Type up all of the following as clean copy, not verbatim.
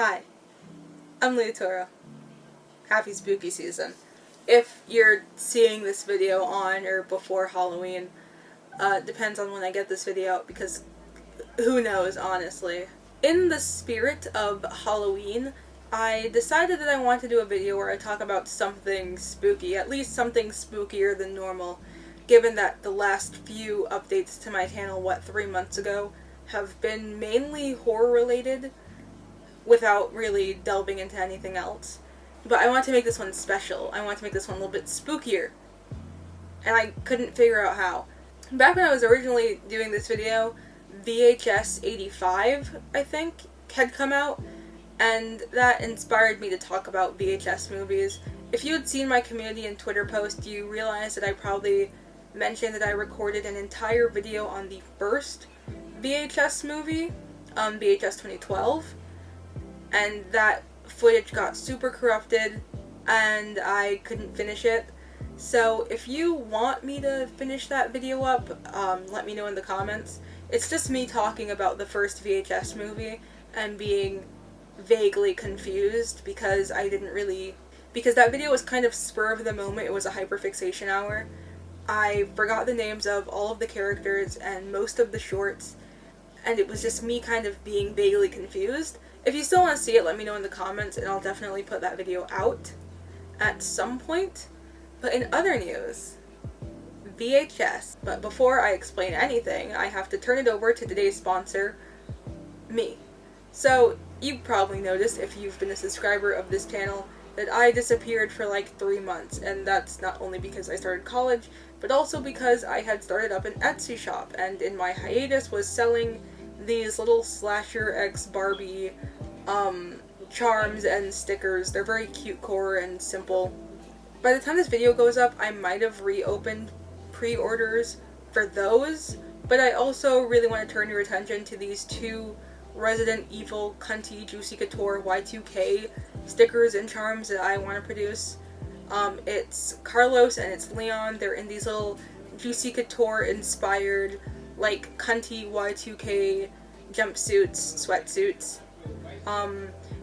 Hi, I'm Leah Toro. Happy spooky season. If you're seeing this video on or before Halloween, depends on when I get this video out because who knows, honestly. In the spirit of Halloween, I decided that I want to do a video where I talk about something spooky, at least something spookier than normal, given that the last few updates to my channel, 3 months ago, have been mainly horror related, without really delving into anything else. But I want to make this one special. I want to make this one a little bit spookier. And I couldn't figure out how. Back when I was originally doing this video, VHS 85, I think, had come out, and that inspired me to talk about VHS movies. If you had seen my community and Twitter post, you realize that I probably mentioned that I recorded an entire video on the first VHS movie, VHS 2012, and that footage got super corrupted and I couldn't finish it. So if you want me to finish that video up, let me know in the comments. It's just me talking about the first VHS movie and being vaguely confused because because that video was kind of spur of the moment. It was a hyperfixation hour. I forgot the names of all of the characters and most of the shorts, and it was just me kind of being vaguely confused. If you still want to see it, let me know in the comments, and I'll definitely put that video out at some point. But in other news, VHS. But before I explain anything, I have to turn it over to today's sponsor, me. So, you probably noticed, if you've been a subscriber of this channel, that I disappeared for like 3 months, and that's not only because I started college, but also because I had started up an Etsy shop, and in my hiatus was selling these little Slasher X Barbie charms and stickers. They're very cute core and simple. By the time this video goes up, I might have reopened pre-orders for those, but I also really want to turn your attention to these two Resident Evil Cunty Juicy Couture Y2K stickers and charms that I want to produce. It's Carlos and it's Leon. They're in these little Juicy Couture inspired, like, cunty Y2K jumpsuits, sweatsuits.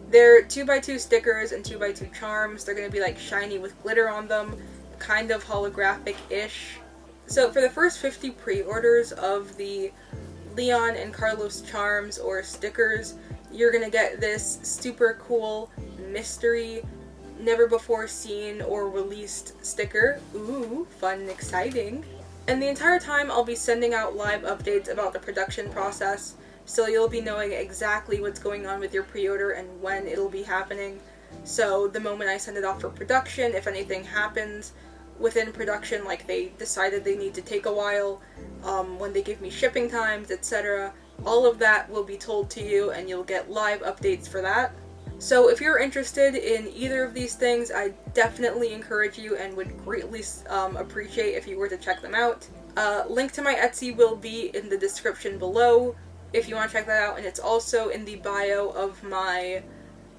They're 2x2 stickers and 2x2 charms. They're gonna be like shiny with glitter on them, kind of holographic-ish. So for the first 50 pre-orders of the Leon and Carlos charms or stickers, you're gonna get this super cool mystery, never before seen or released sticker. Ooh, fun and exciting. And the entire time I'll be sending out live updates about the production process, so you'll be knowing exactly what's going on with your pre-order and when it'll be happening. So the moment I send it off for production, if anything happens within production, like they decided they need to take a while, when they give me shipping times, etc., all of that will be told to you and you'll get live updates for that. So if you're interested in either of these things, I definitely encourage you and would greatly appreciate if you were to check them out. Link to my Etsy will be in the description below if you want to check that out, and it's also in the bio of my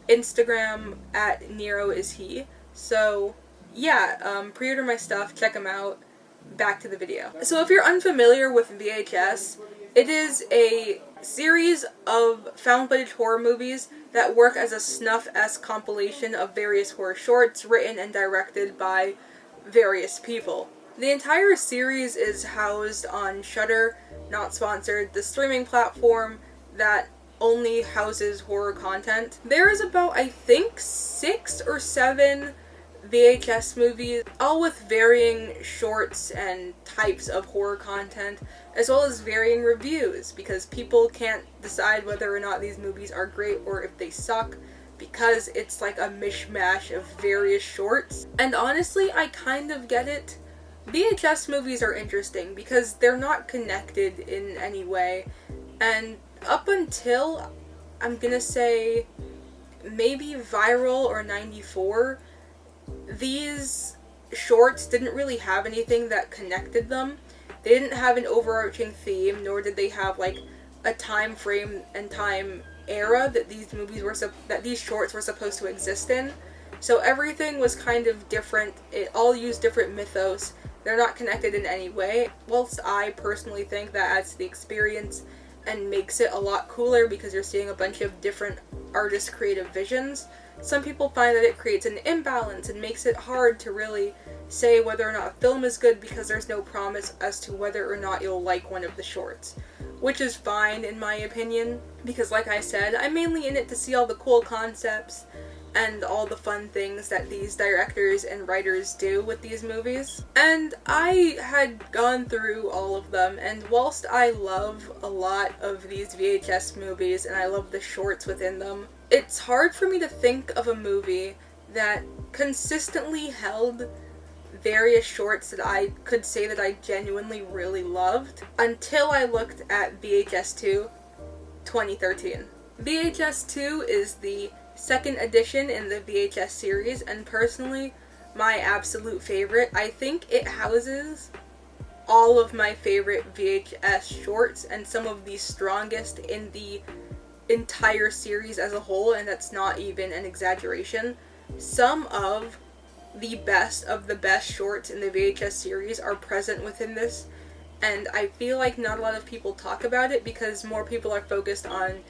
Instagram at NeroIsHe. So yeah, pre-order my stuff, check them out. Back to the video. So if you're unfamiliar with VHS, it is a series of found footage horror movies that work as a snuff-esque compilation of various horror shorts written and directed by various people. The entire series is housed on Shudder, not sponsored, the streaming platform that only houses horror content. There is about, I think, 6 or 7 VHS movies, all with varying shorts and types of horror content, as well as varying reviews, because people can't decide whether or not these movies are great or if they suck, because it's like a mishmash of various shorts. And honestly, I kind of get it. VHS movies are interesting because they're not connected in any way, and up until, I'm gonna say, maybe Viral or 94, these shorts didn't really have anything that connected them. They didn't have an overarching theme, nor did they have like a time frame and time era that these shorts were supposed to exist in. So everything was kind of different. It all used different mythos. They're not connected in any way. Whilst I personally think that adds to the experience and makes it a lot cooler because you're seeing a bunch of different artists' creative visions. Some people find that it creates an imbalance and makes it hard to really say whether or not a film is good because there's no promise as to whether or not you'll like one of the shorts. Which is fine in my opinion, because like I said, I'm mainly in it to see all the cool concepts and all the fun things that these directors and writers do with these movies. And I had gone through all of them, and whilst I love a lot of these VHS movies and I love the shorts within them, it's hard for me to think of a movie that consistently held various shorts that I could say that I genuinely really loved until I looked at VHS 2 2013. VHS 2 is the second edition in the VHS series, and personally, my absolute favorite. I think it houses all of my favorite VHS shorts and some of the strongest in the entire series as a whole, and that's not even an exaggeration. Some of the best shorts in the VHS series are present within this, and I feel like not a lot of people talk about it because more people are focused on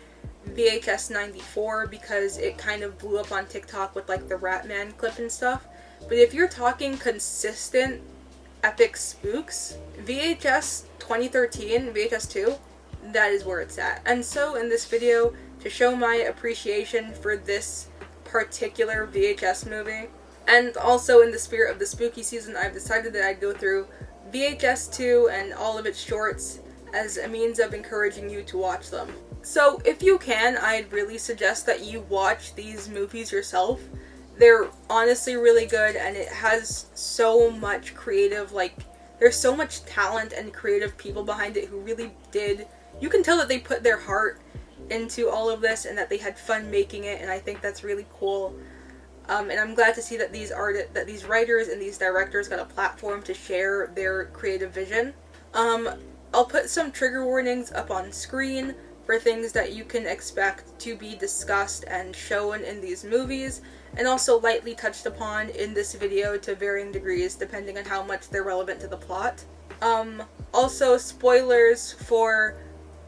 VHS 94 because it kind of blew up on TikTok with like the Ratman clip and stuff. But if you're talking consistent epic spooks, VHS 2013, VHS 2, that is where it's at. And so in this video, to show my appreciation for this particular VHS movie, and also in the spirit of the spooky season, I've decided that I'd go through VHS 2 and all of its shorts as a means of encouraging you to watch them. So if you can, I'd really suggest that you watch these movies yourself. They're honestly really good, and it has so much creative, there's so much talent and creative people behind it who really did. You can tell that they put their heart into all of this and that they had fun making it, and I think that's really cool. And I'm glad to see that these writers and these directors got a platform to share their creative vision. I'll put some trigger warnings up on screen for things that you can expect to be discussed and shown in these movies, and also lightly touched upon in this video to varying degrees depending on how much they're relevant to the plot. Also spoilers for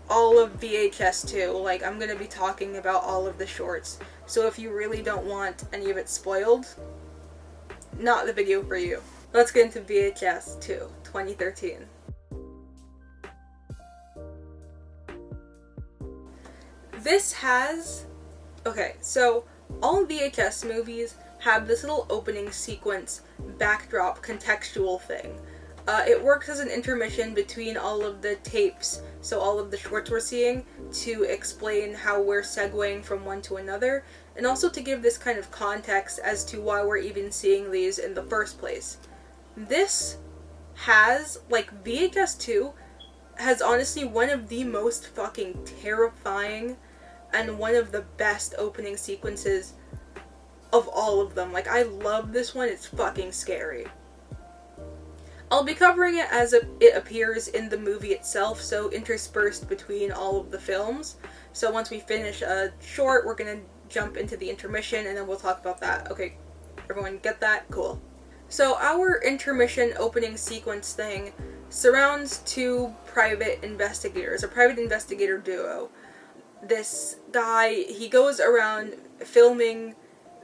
all of VHS 2, I'm gonna be talking about all of the shorts, so if you really don't want any of it spoiled, not the video for you. Let's get into VHS 2, 2013. This has... Okay, so all VHS movies have this little opening sequence, backdrop, contextual thing. It works as an intermission between all of the tapes, so all of the shorts we're seeing, to explain how we're segueing from one to another, and also to give this kind of context as to why we're even seeing these in the first place. This has, VHS 2 has honestly one of the most fucking terrifying and one of the best opening sequences of all of them. I love this one, it's fucking scary. I'll be covering it as it appears in the movie itself, so interspersed between all of the films. So once we finish a short, we're gonna jump into the intermission, and then we'll talk about that. Okay, everyone get that? Cool. So our intermission opening sequence thing surrounds two private investigators, a private investigator duo. This guy, he goes around filming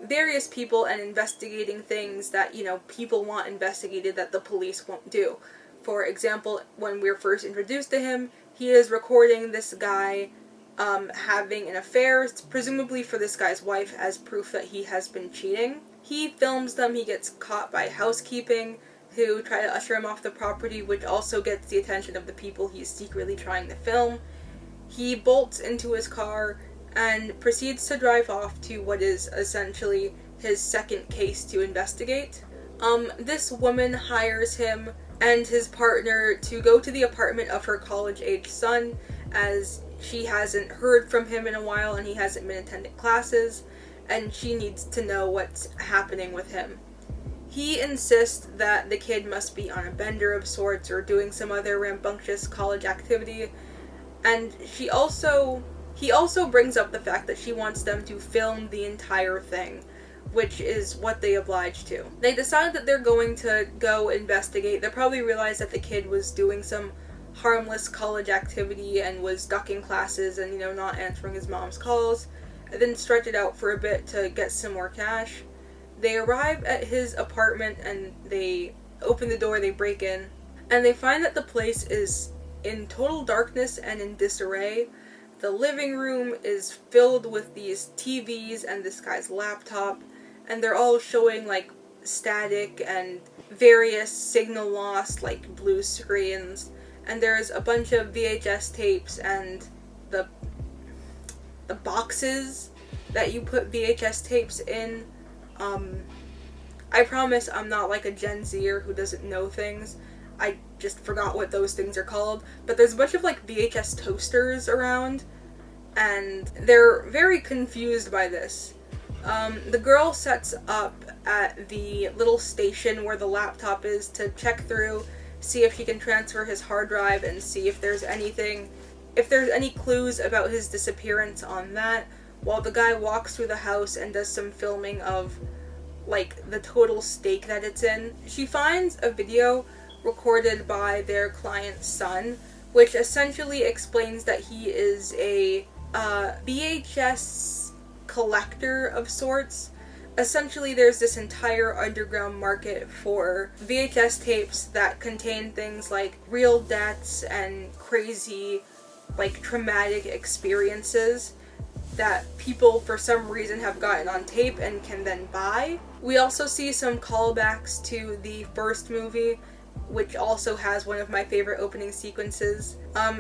various people and investigating things that, people want investigated that the police won't do. For example, when we're first introduced to him, he is recording this guy having an affair, presumably for this guy's wife, as proof that he has been cheating. He films them, he gets caught by housekeeping, who try to usher him off the property, which also gets the attention of the people he's secretly trying to film. He bolts into his car and proceeds to drive off to what is essentially his second case to investigate. This woman hires him and his partner to go to the apartment of her college-age son, as she hasn't heard from him in a while and he hasn't been attending classes, and she needs to know what's happening with him. He insists that the kid must be on a bender of sorts or doing some other rambunctious college activity, and he also brings up the fact that she wants them to film the entire thing, which is what they oblige to. They decide that they're going to go investigate. They probably realize that the kid was doing some harmless college activity and was ducking classes and, not answering his mom's calls, and then stretched it out for a bit to get some more cash. They arrive at his apartment and they open the door, they break in, and they find that the place is in total darkness and in disarray. The living room is filled with these TVs and this guy's laptop, and they're all showing like static and various signal loss, like blue screens, and there's a bunch of VHS tapes and the boxes that you put VHS tapes in. I promise I'm not like a Gen Zer who doesn't know things. I just forgot what those things are called. But there's a bunch of like VHS toasters around, and they're very confused by this. The girl sets up at the little station where the laptop is to check through, see if she can transfer his hard drive and see if there's any clues about his disappearance on that, while the guy walks through the house and does some filming of like the total state that it's in. She finds a video recorded by their client's son, which essentially explains that he is a VHS collector of sorts. Essentially, there's this entire underground market for VHS tapes that contain things like real deaths and crazy, like, traumatic experiences that people for some reason have gotten on tape and can then buy. We also see some callbacks to the first movie, which also has one of my favorite opening sequences.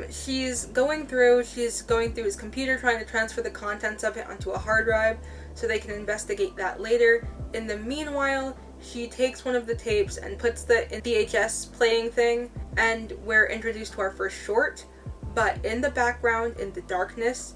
She's going through his computer trying to transfer the contents of it onto a hard drive so they can investigate that later. In the meanwhile, she takes one of the tapes and puts the VHS playing thing, and we're introduced to our first short. But in the background, in the darkness,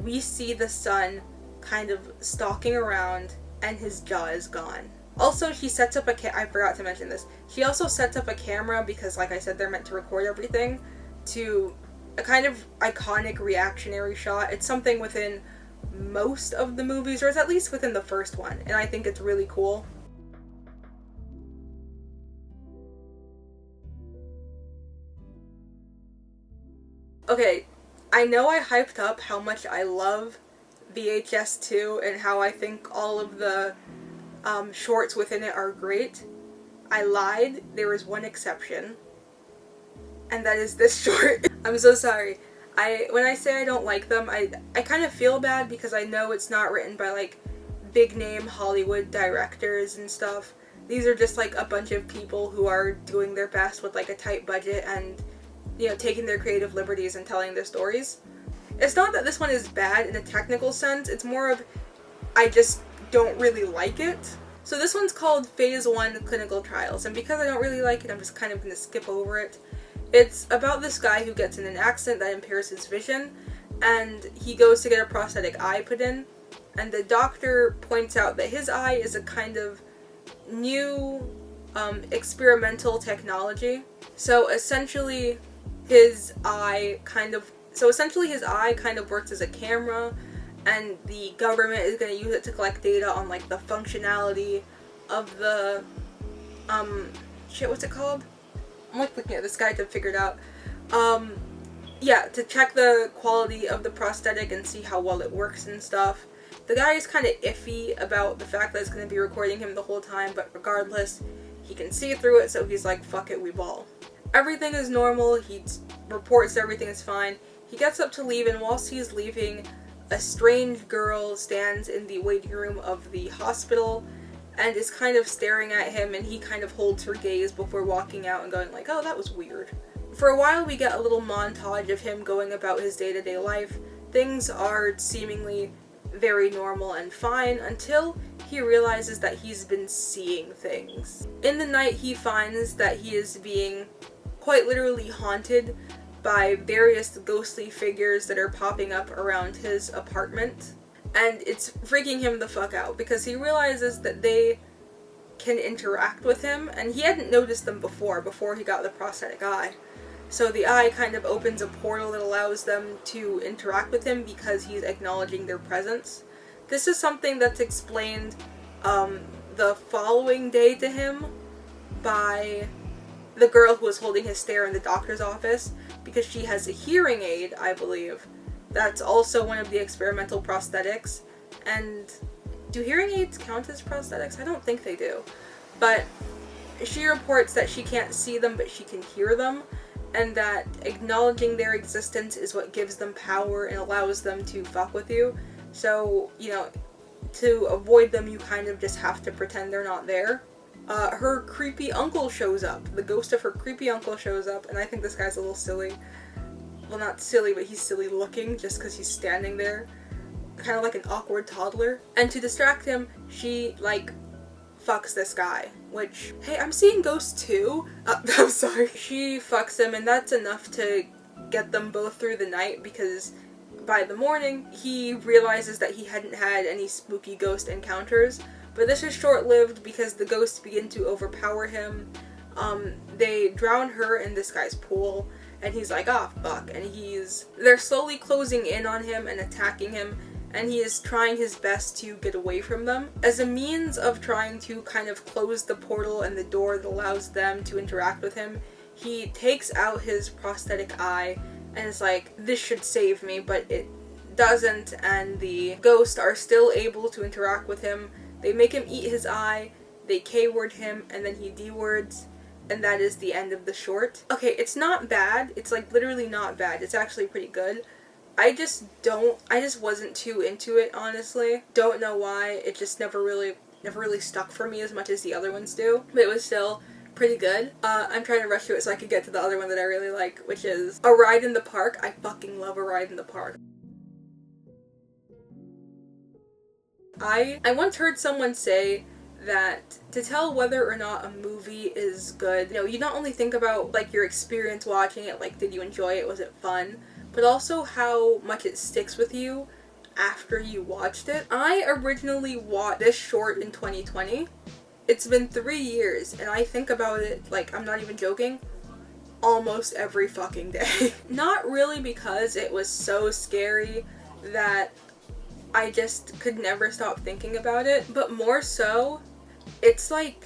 we see the son kind of stalking around, and his jaw is gone. Also, she sets up I forgot to mention this. She also sets up a camera because, like I said, they're meant to record everything, to a kind of iconic reactionary shot. It's something within most of the movies, or it's at least within the first one, and I think it's really cool. Okay, I know I hyped up how much I love VHS 2 and how I think all of the shorts within it are great. I lied. There is one exception, and that is this short. I'm so sorry. When I say I don't like them, I kind of feel bad because I know it's not written by like big name Hollywood directors and stuff. These are just like a bunch of people who are doing their best with like a tight budget and, taking their creative liberties and telling their stories. It's not that this one is bad in a technical sense, it's more of I just don't really like it. So this one's called Phase 1 Clinical Trials, and because I don't really like it, I'm just kind of going to skip over it. It's about this guy who gets in an accident that impairs his vision, and he goes to get a prosthetic eye put in, and the doctor points out that his eye is a kind of new experimental technology. So essentially his eye kind of works as a camera, and the government is going to use it to collect data on like the functionality of the what's it called? I'm like looking at this guy to figure it out. To check the quality of the prosthetic and see how well it works and stuff. The guy is kind of iffy about the fact that it's going to be recording him the whole time, but regardless, he can see through it, so he's like, fuck it, we ball. Everything is normal, he reports everything is fine. He gets up to leave, and whilst he's leaving, a strange girl stands in the waiting room of the hospital and is kind of staring at him, and he kind of holds her gaze before walking out and going like, oh, that was weird. For a while we get a little montage of him going about his day-to-day life. Things are seemingly very normal and fine until he realizes that he's been seeing things. In the night, he finds that he is being quite literally haunted by various ghostly figures that are popping up around his apartment, and it's freaking him the fuck out because he realizes that they can interact with him, and he hadn't noticed them before he got the prosthetic eye. So the eye kind of opens a portal that allows them to interact with him because he's acknowledging their presence. This is something that's explained the following day to him by the girl who was holding his stare in the doctor's office. because she has a hearing aid, I believe. That's also one of the experimental prosthetics. And do hearing aids count as prosthetics? I don't think they do. But she reports that she can't see them, but she can hear them, and that acknowledging their existence is what gives them power and allows them to fuck with you. So, you know, to avoid them, you kind of just have to pretend they're not there. Her creepy uncle shows up. The ghost of her creepy uncle shows up, and I think this guy's a little silly. Well, not silly, but he's silly looking just because he's standing there. Kind of like an awkward toddler. And to distract him, she, like, fucks this guy. Which, hey, I'm seeing ghosts too. I'm sorry. She fucks him, and that's enough to get them both through the night, because by the morning, he realizes that he hadn't had any spooky ghost encounters. But this is short-lived because the ghosts begin to overpower him. They drown her in this guy's pool, and he's like, ah, fuck. And they're slowly closing in on him and attacking him, and he is trying his best to get away from them. As a means of trying to kind of close the portal and the door that allows them to interact with him, he takes out his prosthetic eye and is like, this should save me, but it doesn't, and the ghosts are still able to interact with him. They make him eat his eye, they K-word him, and then he D-words, and that is the end of the short. Okay, it's not bad. It's like literally not bad. It's actually pretty good. I just wasn't too into it, honestly. Don't know why. It just never really stuck for me as much as the other ones do. But it was still pretty good. I'm trying to rush through it so I could get to the other one that I really like, which is A Ride in the Park. I fucking love A Ride in the Park. I once heard someone say that to tell whether or not a movie is good, you know, you not only think about, like, your experience watching it, like, did you enjoy it, was it fun, but also how much it sticks with you after you watched it. I originally watched this short in 2020. It's been 3 years, and I think about it, like, I'm not even joking, almost every fucking day. Not really because it was so scary that I just could never stop thinking about it, but more so, it's like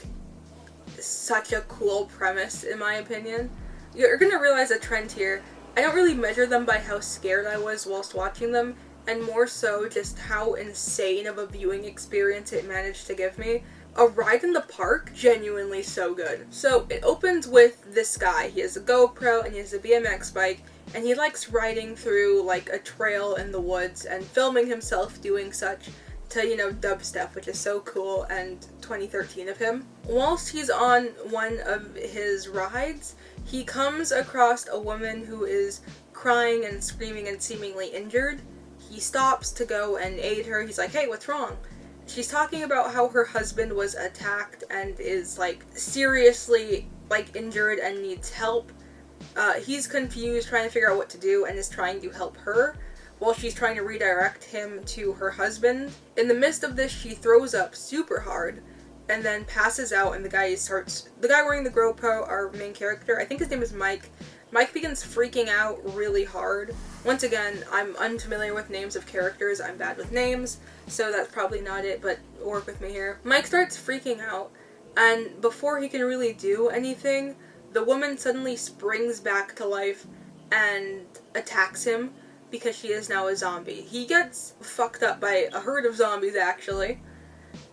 such a cool premise in my opinion. You're gonna realize a trend here. I don't really measure them by how scared I was whilst watching them, and more so just how insane of a viewing experience it managed to give me. A Ride in the Park, genuinely so good. So it opens with this guy. He has a GoPro and he has a BMX bike, and he likes riding through like a trail in the woods and filming himself doing such to, you know, dubstep, which is so cool and 2013 of him. Whilst he's on one of his rides, he comes across a woman who is crying and screaming and seemingly injured. He stops to go and aid her. He's like, hey, what's wrong? She's talking about how her husband was attacked and is like seriously like injured and needs help. He's confused, trying to figure out what to do, and is trying to help her while she's trying to redirect him to her husband. In the midst of this, she throws up super hard and then passes out, and the guy wearing the GoPro, our main character, I think his name is Mike. Mike begins freaking out really hard. Once again, I'm unfamiliar with names of characters. I'm bad with names, so that's probably not it, but work with me here. Mike starts freaking out, and before he can really do anything, the woman suddenly springs back to life and attacks him because she is now a zombie. He gets fucked up by a herd of zombies, actually,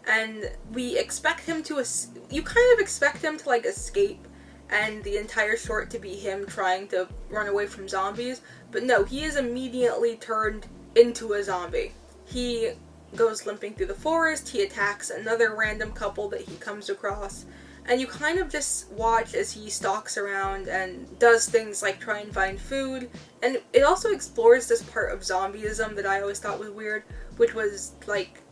and we expect him to, you kind of expect him to, like, escape, and the entire short to be him trying to run away from zombies, but no, he is immediately turned into a zombie. He goes limping through the forest, he attacks another random couple that he comes across, and you kind of just watch as he stalks around and does things like try and find food, and it also explores this part of zombieism that I always thought was weird, which was, like,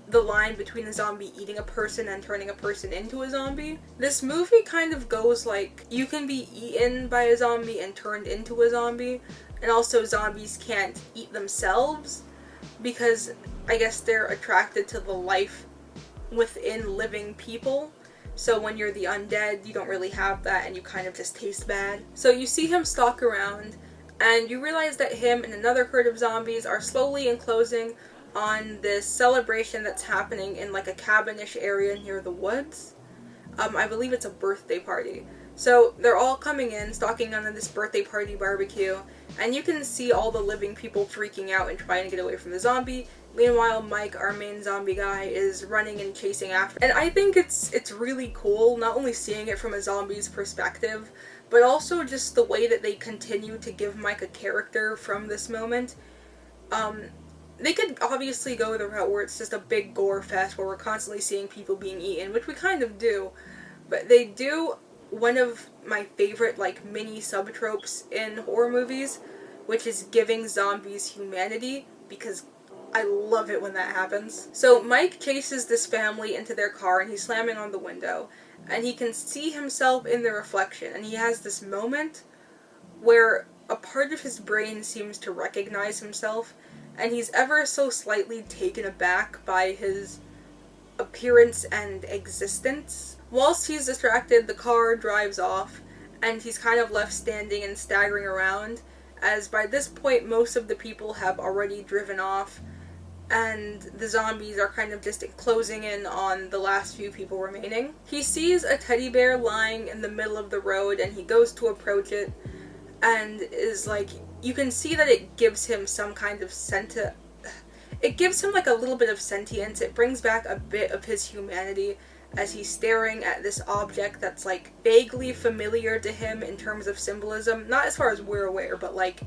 the line between a zombie eating a person and turning a person into a zombie. This movie kind of goes like, you can be eaten by a zombie and turned into a zombie, and also zombies can't eat themselves because I guess they're attracted to the life within living people. So when you're the undead, you don't really have that and you kind of just taste bad. So you see him stalk around and you realize that him and another herd of zombies are slowly enclosing on this celebration that's happening in like a cabinish area near the woods. I believe it's a birthday party. So they're all coming in, stalking on this birthday party barbecue, and you can see all the living people freaking out and trying to get away from the zombie. Meanwhile, Mike, our main zombie guy, is running and chasing after. And I think it's really cool, not only seeing it from a zombie's perspective, but also just the way that they continue to give Mike a character from this moment. They could obviously go the route where it's just a big gore fest where we're constantly seeing people being eaten, which we kind of do, but they do one of my favorite, like, mini subtropes in horror movies, which is giving zombies humanity, because I love it when that happens. So Mike chases this family into their car, and he's slamming on the window, and he can see himself in the reflection, and he has this moment where a part of his brain seems to recognize himself, and he's ever so slightly taken aback by his appearance and existence. Whilst he's distracted, the car drives off, and he's kind of left standing and staggering around, as by this point most of the people have already driven off, and the zombies are kind of just closing in on the last few people remaining. He sees a teddy bear lying in the middle of the road, and he goes to approach it, and is like, you can see that it gives him some kind of it gives him like a little bit of sentience. It brings back a bit of his humanity as he's staring at this object that's like vaguely familiar to him in terms of symbolism. Not as far as we're aware, but like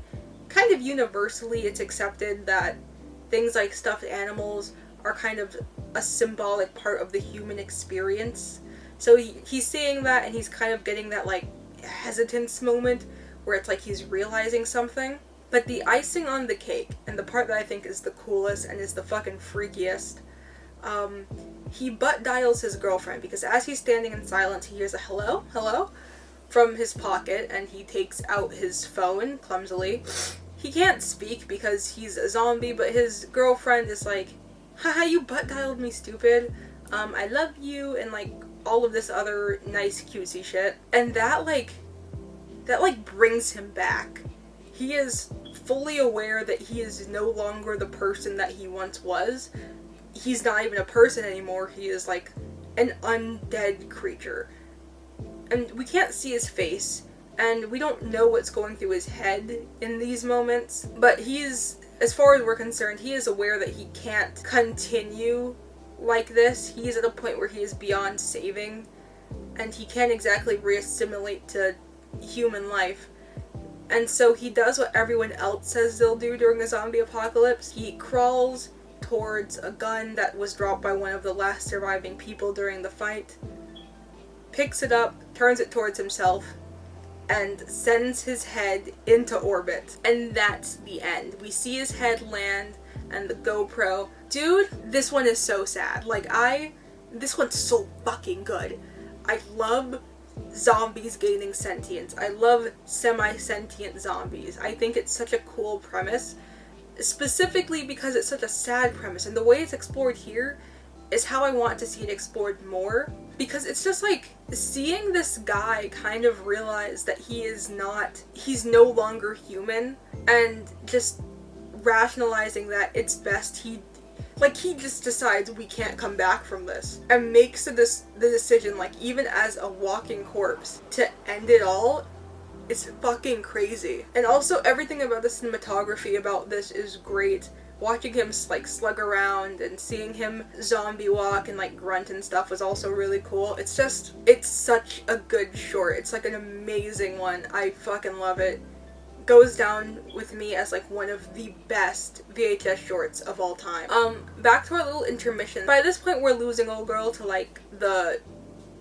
kind of universally it's accepted that things like stuffed animals are kind of a symbolic part of the human experience. So he's seeing that, and he's kind of getting that like hesitance moment where it's like he's realizing something. But the icing on the cake, and the part that I think is the coolest and is the fucking freakiest, he butt dials his girlfriend, because as he's standing in silence, he hears a hello, hello, from his pocket, and he takes out his phone clumsily. He can't speak because he's a zombie, but his girlfriend is like, haha, you butt dialed me, stupid. I love you, and like all of this other nice cutesy shit. And that brings him back. He is fully aware that he is no longer the person that he once was. He's not even a person anymore. He is like an undead creature. And we can't see his face, and we don't know what's going through his head in these moments. But he's, as far as we're concerned, he is aware that he can't continue like this. He is at a point where he is beyond saving, and he can't exactly re-assimilate to human life. And so he does what everyone else says they'll do during a zombie apocalypse. He crawls towards a gun that was dropped by one of the last surviving people during the fight, picks it up, turns it towards himself, and sends his head into orbit. And that's the end. We see his head land and the GoPro. Dude, this one is so sad. This one's so fucking good. I love zombies gaining sentience. I love semi-sentient zombies. I think it's such a cool premise, specifically because it's such a sad premise, and the way it's explored here is how I want to see it explored more, because it's just like seeing this guy kind of realize that he's no longer human, and just rationalizing that it's best he just decides we can't come back from this, and makes the decision, like, even as a walking corpse, to end it all. It's fucking crazy. And also everything about the cinematography about this is great. Watching him like slug around and seeing him zombie walk and like grunt and stuff was also really cool. It's such a good short. It's like an amazing one. I fucking love it. Goes down with me as like one of the best VHS shorts of all time. Back to our little intermission. By this point we're losing old girl to like the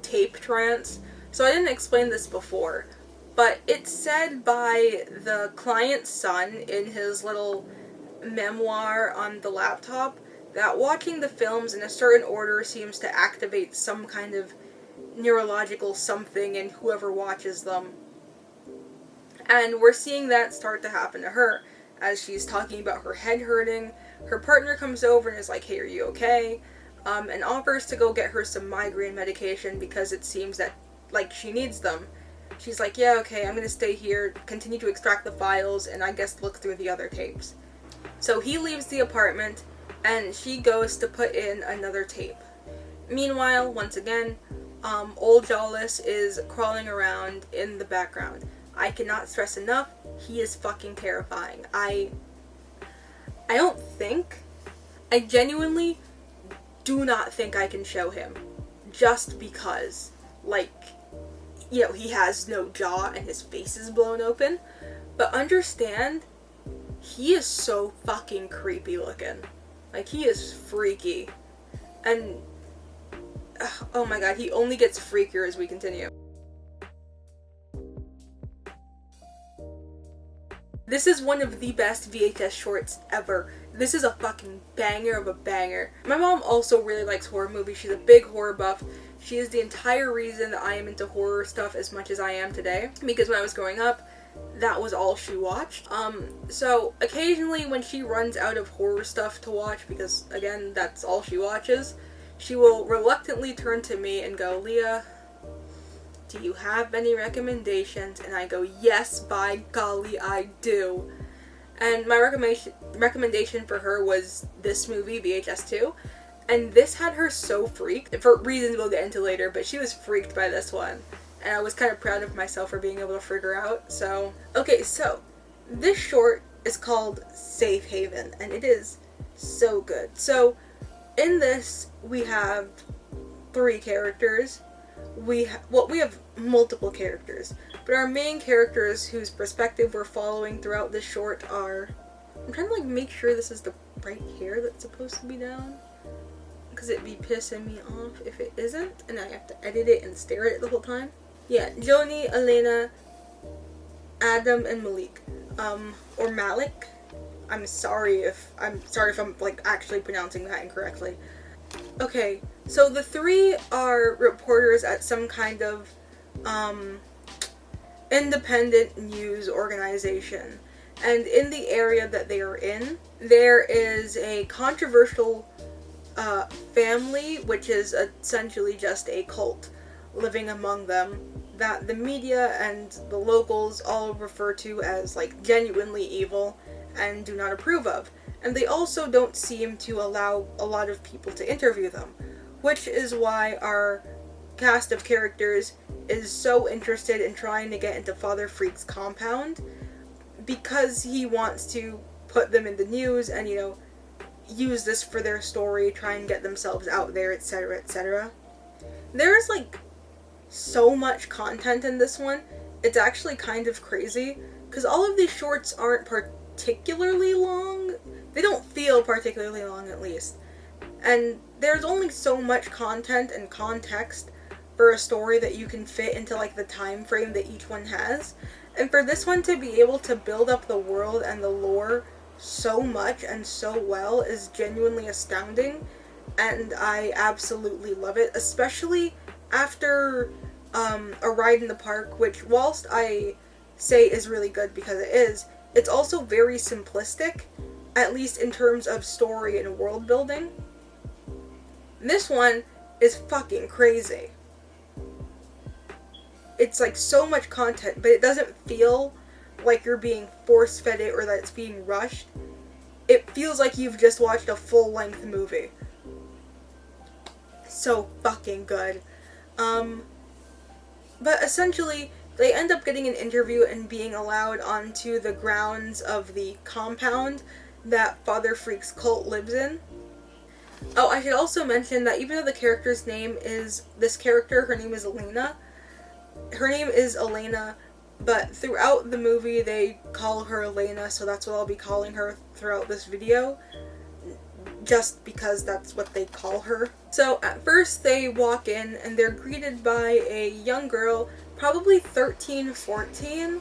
tape trance. So I didn't explain this before, but it's said by the client's son in his little memoir on the laptop that watching the films in a certain order seems to activate some kind of neurological something in whoever watches them. And we're seeing that start to happen to her as she's talking about her head hurting. Her partner comes over and is like, hey, are you okay? And offers to go get her some migraine medication because it seems that like she needs them. She's like, yeah, okay, I'm gonna stay here, continue to extract the files, and I guess look through the other tapes. So he leaves the apartment, and she goes to put in another tape. Meanwhile, once again, Old Jawless is crawling around in the background. I cannot stress enough, he is fucking terrifying. I genuinely do not think I can show him. Just because, like, you know, he has no jaw and his face is blown open. But understand, he is so fucking creepy looking. Like, he is freaky. And, oh my god, he only gets freakier as we continue. This is one of the best VHS shorts ever. This is a fucking banger of a banger. My mom also really likes horror movies. She's a big horror buff. She is the entire reason that I am into horror stuff as much as I am today. Because when I was growing up, that was all she watched. So occasionally when she runs out of horror stuff to watch, because again, that's all she watches, she will reluctantly turn to me and go, Leah, do you have any recommendations? And I go, yes, by golly, I do. And my recommendation for her was this movie, VHS 2. And this had her so freaked, for reasons we'll get into later, but she was freaked by this one. And I was kind of proud of myself for being able to figure out, so. Okay, so, this short is called Safe Haven, and it is so good. So, in this, we have 3 characters. We have multiple characters, but our main characters whose perspective we're following throughout this short are, I'm trying to like make sure this is the right hair that's supposed to be down, because it'd be pissing me off if it isn't, and I have to edit it and stare at it the whole time. Yeah, Joni, Elena, Adam, and Malik, or Malik. I'm sorry if I'm like actually pronouncing that incorrectly. Okay, so the 3 are reporters at some kind of independent news organization. And in the area that they are in, there is a controversial family, which is essentially just a cult living among them, that the media and the locals all refer to as like genuinely evil and do not approve of. And they also don't seem to allow a lot of people to interview them, which is why our cast of characters is so interested in trying to get into Father Freak's compound, because he wants to put them in the news and, you know, use this for their story, try and get themselves out there, etc., etc. There's like so much content in this one, it's actually kind of crazy, because all of these shorts aren't particularly long. They don't feel particularly long, at least. And there's only so much content and context for a story that you can fit into like the time frame that each one has. And for this one to be able to build up the world and the lore so much and so well is genuinely astounding, and I absolutely love it, especially after A Ride in the Park, which whilst I say is really good because it is, it's also very simplistic, at least in terms of story and world building. This one is fucking crazy. It's like so much content, but it doesn't feel like you're being force-fed it or that it's being rushed. It feels like you've just watched a full-length movie. So fucking good. But essentially, they end up getting an interview and being allowed onto the grounds of the compound that Father Freak's cult lives in. Oh, I should also mention that even though the character's name is, this character, her name is Elena. Her name is Elena, but throughout the movie they call her Elena, so that's what I'll be calling her throughout this video, just because that's what they call her. So at first they walk in and they're greeted by a young girl, probably 13, 14,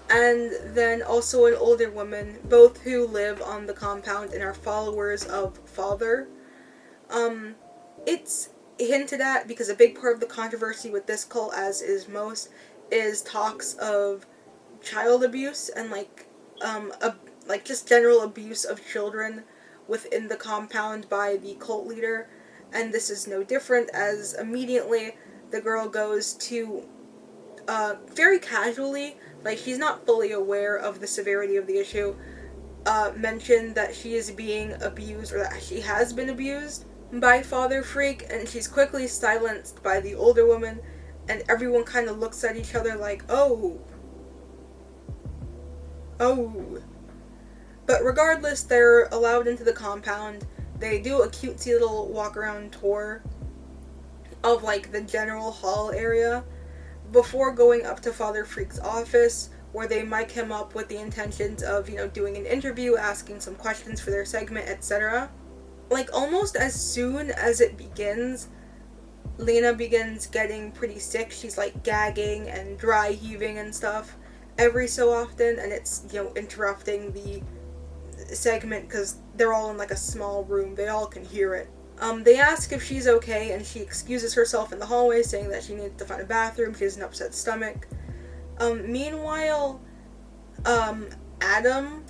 and then also an older woman, both who live on the compound and are followers of Father. It's hinted at because a big part of the controversy with this cult, as is most, is talks of child abuse and like just general abuse of children within the compound by the cult leader, and this is no different, as immediately the girl goes to very casually, like she's not fully aware of the severity of the issue, mention that she is being abused or that she has been abused by Father Freak, and she's quickly silenced by the older woman, and everyone kind of looks at each other like, oh. But regardless, they're allowed into the compound. They do a cutesy little walk-around tour of, like, the general hall area before going up to Father Freak's office, where they mic him up with the intentions of, doing an interview, asking some questions for their segment, etc. Like, almost as soon as it begins, Lena begins getting pretty sick. She's, like, gagging and dry heaving and stuff every so often, and it's, interrupting the segment because they're all in, like, a small room. They all can hear it. They ask if she's okay, and she excuses herself in the hallway, saying that she needs to find a bathroom. She has an upset stomach. Meanwhile, Adam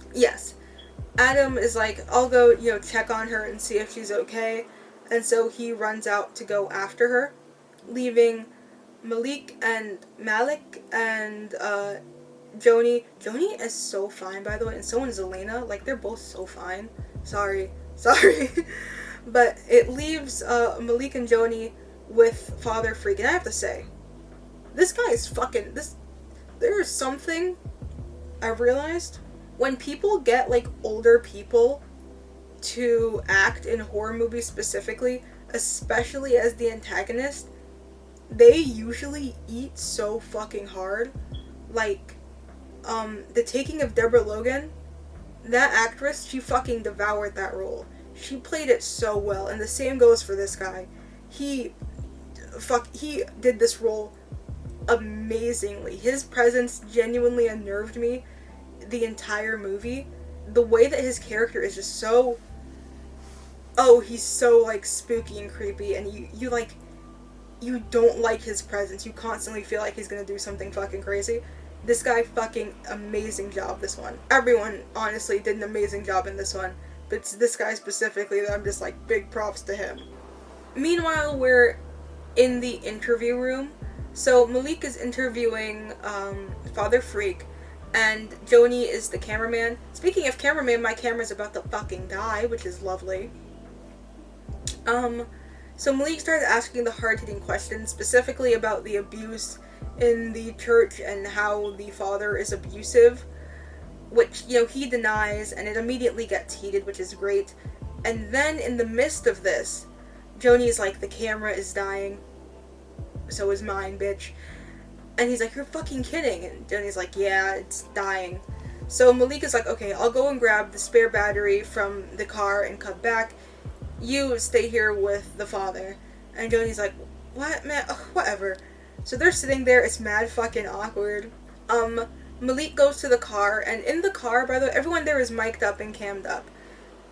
is like, I'll go, check on her and see if she's okay. And so he runs out to go after her, leaving Malik and Joni. Joni is so fine, by the way, and so is Elena. Like, they're both so fine. Sorry. But it leaves Malik and Joni with Father Freak. And I have to say, this guy is fucking... There is something I've realized. When people get, like, older people to act in horror movies specifically, especially as the antagonist, they usually eat so fucking hard. Like, The Taking of Deborah Logan, that actress, she fucking devoured that role. She played it so well, and the same goes for this guy. He did this role amazingly. His presence genuinely unnerved me the entire movie. The way that his character is just so... Oh, he's so, like, spooky and creepy, and you don't like his presence. You constantly feel like he's gonna do something fucking crazy. This guy fucking amazing job, this one. Everyone, honestly, did an amazing job in this one. But it's this guy specifically that I'm just like, big props to him. Meanwhile, we're in the interview room. So Malik is interviewing Father Freak, and Joni is the cameraman. Speaking of cameraman, my camera's about to fucking die, which is lovely. So Malik started asking the hard-hitting questions, specifically about the abuse in the church and how the father is abusive, which, he denies, and it immediately gets heated, which is great. And then, in the midst of this, Joni's like, the camera is dying, so is mine, bitch. And he's like, you're fucking kidding. And Joni's like, yeah, it's dying. So Malik is like, okay, I'll go and grab the spare battery from the car and cut back. You stay here with the father. And Joni's like, what, man? Ugh, whatever. So they're sitting there, it's mad fucking awkward. Malik goes to the car, and in the car, by the way, everyone there is mic'd up and cammed up.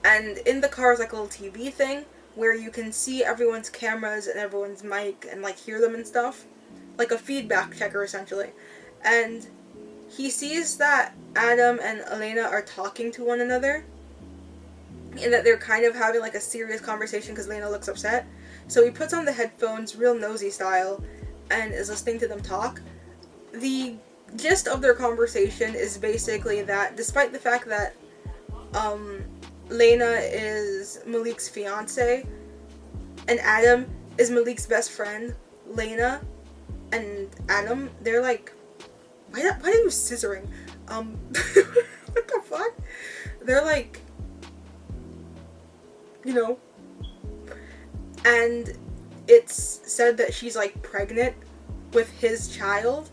And in the car is like a little TV thing, where you can see everyone's cameras and everyone's mic and, like, hear them and stuff. Like a feedback checker, essentially. And he sees that Adam and Elena are talking to one another, and that they're kind of having, like, a serious conversation because Elena looks upset. So he puts on the headphones, real nosy style, and is listening to them talk. The gist of their conversation is basically that, despite the fact that Lena is Malik's fiance and Adam is Malik's best friend, Lena and Adam, they're like, why are you scissoring? What the fuck? They're like, and it's said that she's, like, pregnant with his child.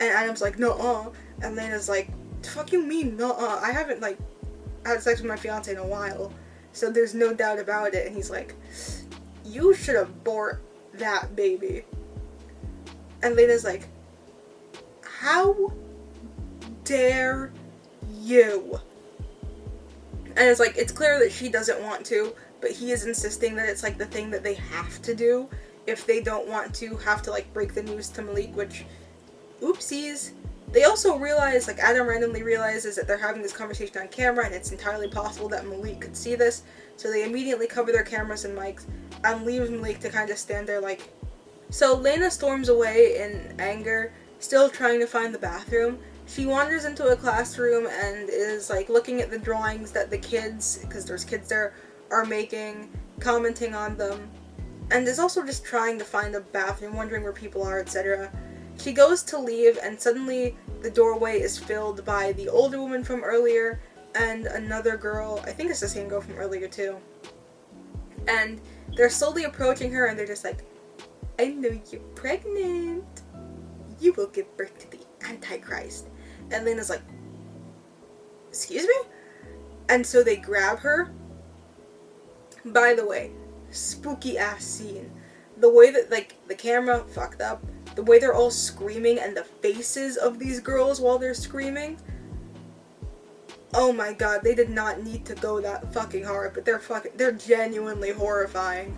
And Adam's like, nuh-uh. And Lena's like, the fuck you mean, nuh-uh? I haven't, like, had sex with my fiance in a while. So there's no doubt about it. And he's like, you should abort that baby. And Lena's like, how dare you? And it's like, it's clear that she doesn't want to, but he is insisting that it's, like, the thing that they have to do if they don't want to have to, like, break the news to Malik, which... Oopsies. They also realize, like, Adam randomly realizes that they're having this conversation on camera, and it's entirely possible that Malik could see this, so they immediately cover their cameras and mics, and leaves Malik to kind of stand there like... So Lena storms away in anger, still trying to find the bathroom. She wanders into a classroom and is, like, looking at the drawings that the kids, because there's kids there, are making, commenting on them, and is also just trying to find a bathroom, wondering where people are, etc. She goes to leave, and suddenly the doorway is filled by the older woman from earlier and another girl. I think it's the same girl from earlier too. And they're slowly approaching her, and they're just like, I know you're pregnant. You will give birth to the Antichrist. And Lena's like, excuse me? And so they grab her. By the way, spooky ass scene. The way that, like, the camera fucked up. The way they're all screaming and the faces of these girls while they're screaming. Oh my god, they did not need to go that fucking hard, but they're genuinely horrifying.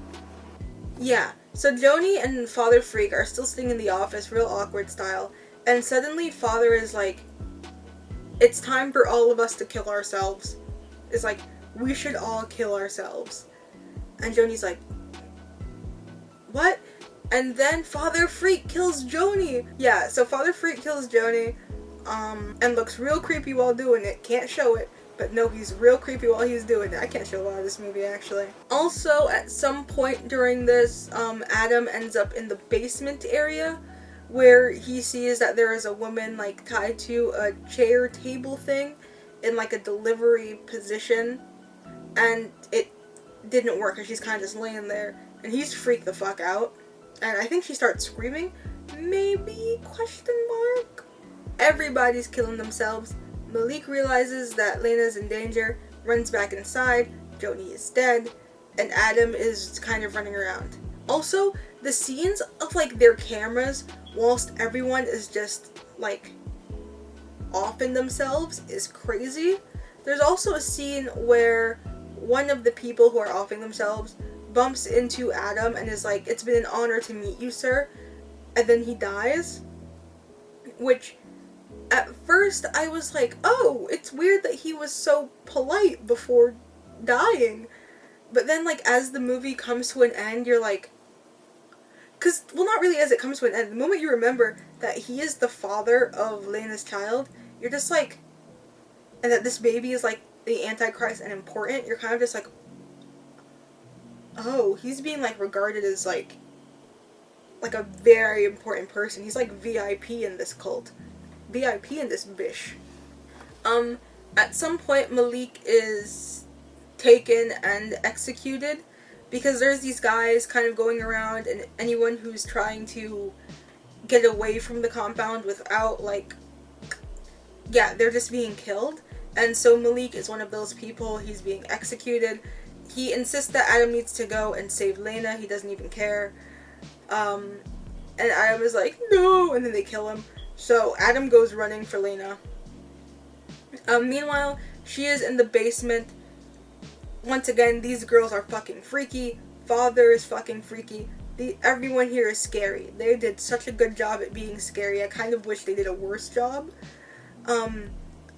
Yeah, so Joni and Father Freak are still sitting in the office, real awkward style, and suddenly Father is like, it's time for all of us to kill ourselves. It's like, we should all kill ourselves. And Joni's like, what? And then Father Freak kills Joni. Yeah, so Father Freak kills Joni, and looks real creepy while doing it. Can't show it, but no, he's real creepy while he's doing it. I can't show a lot of this movie, actually. Also, at some point during this, Adam ends up in the basement area, where he sees that there is a woman, like, tied to a chair table thing, in, like, a delivery position, and it didn't work, and she's kind of just laying there, and he's freaked the fuck out. And I think she starts screaming, maybe, question mark? Everybody's killing themselves. Malik realizes that Lena's in danger, runs back inside, Joni is dead, and Adam is kind of running around. Also, the scenes of, like, their cameras, whilst everyone is just, like, offing themselves, is crazy. There's also a scene where one of the people who are offing themselves bumps into Adam and is like, it's been an honor to meet you, sir, and then he dies, which, at first, I was like, oh, it's weird that he was so polite before dying, but then, like, as the movie comes to an end, you're like, because, well, not really as it comes to an end, the moment you remember that he is the father of Lena's child, you're just like, and that this baby is, like, the Antichrist and important, you're kind of just like, oh, he's being, like, regarded as, like a very important person. He's, like, VIP in this cult. VIP in this bish. At some point, Malik is taken and executed, because there's these guys kind of going around, and anyone who's trying to get away from the compound without, like, yeah, they're just being killed. And so Malik is one of those people. He's being executed. He insists that Adam needs to go and save Lena. He doesn't even care. And Adam is like, no! And then they kill him. So Adam goes running for Lena. Meanwhile, she is in the basement. Once again, these girls are fucking freaky. Father is fucking freaky. Everyone here is scary. They did such a good job at being scary. I kind of wish they did a worse job.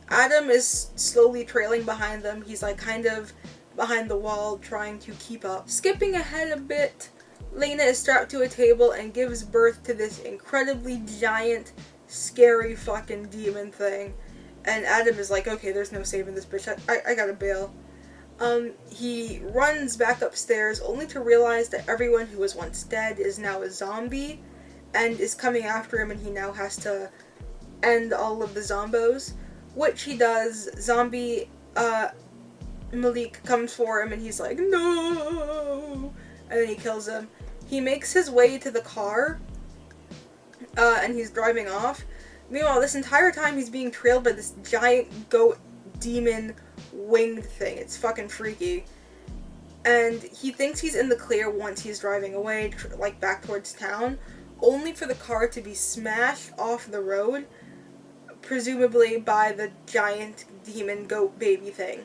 Adam is slowly trailing behind them. He's, like, kind of behind the wall, trying to keep up. Skipping ahead a bit, Lena is strapped to a table and gives birth to this incredibly giant, scary fucking demon thing. And Adam is like, okay, there's no saving this bitch. I gotta bail. He runs back upstairs only to realize that everyone who was once dead is now a zombie and is coming after him, and he now has to end all of the zombos, which he does. Zombie, Malik comes for him and he's like, no! And then he kills him. He makes his way to the car, and he's driving off. Meanwhile, this entire time he's being trailed by this giant goat demon winged thing. It's fucking freaky. And he thinks he's in the clear once he's driving away, like back towards town, only for the car to be smashed off the road, presumably by the giant demon goat baby thing.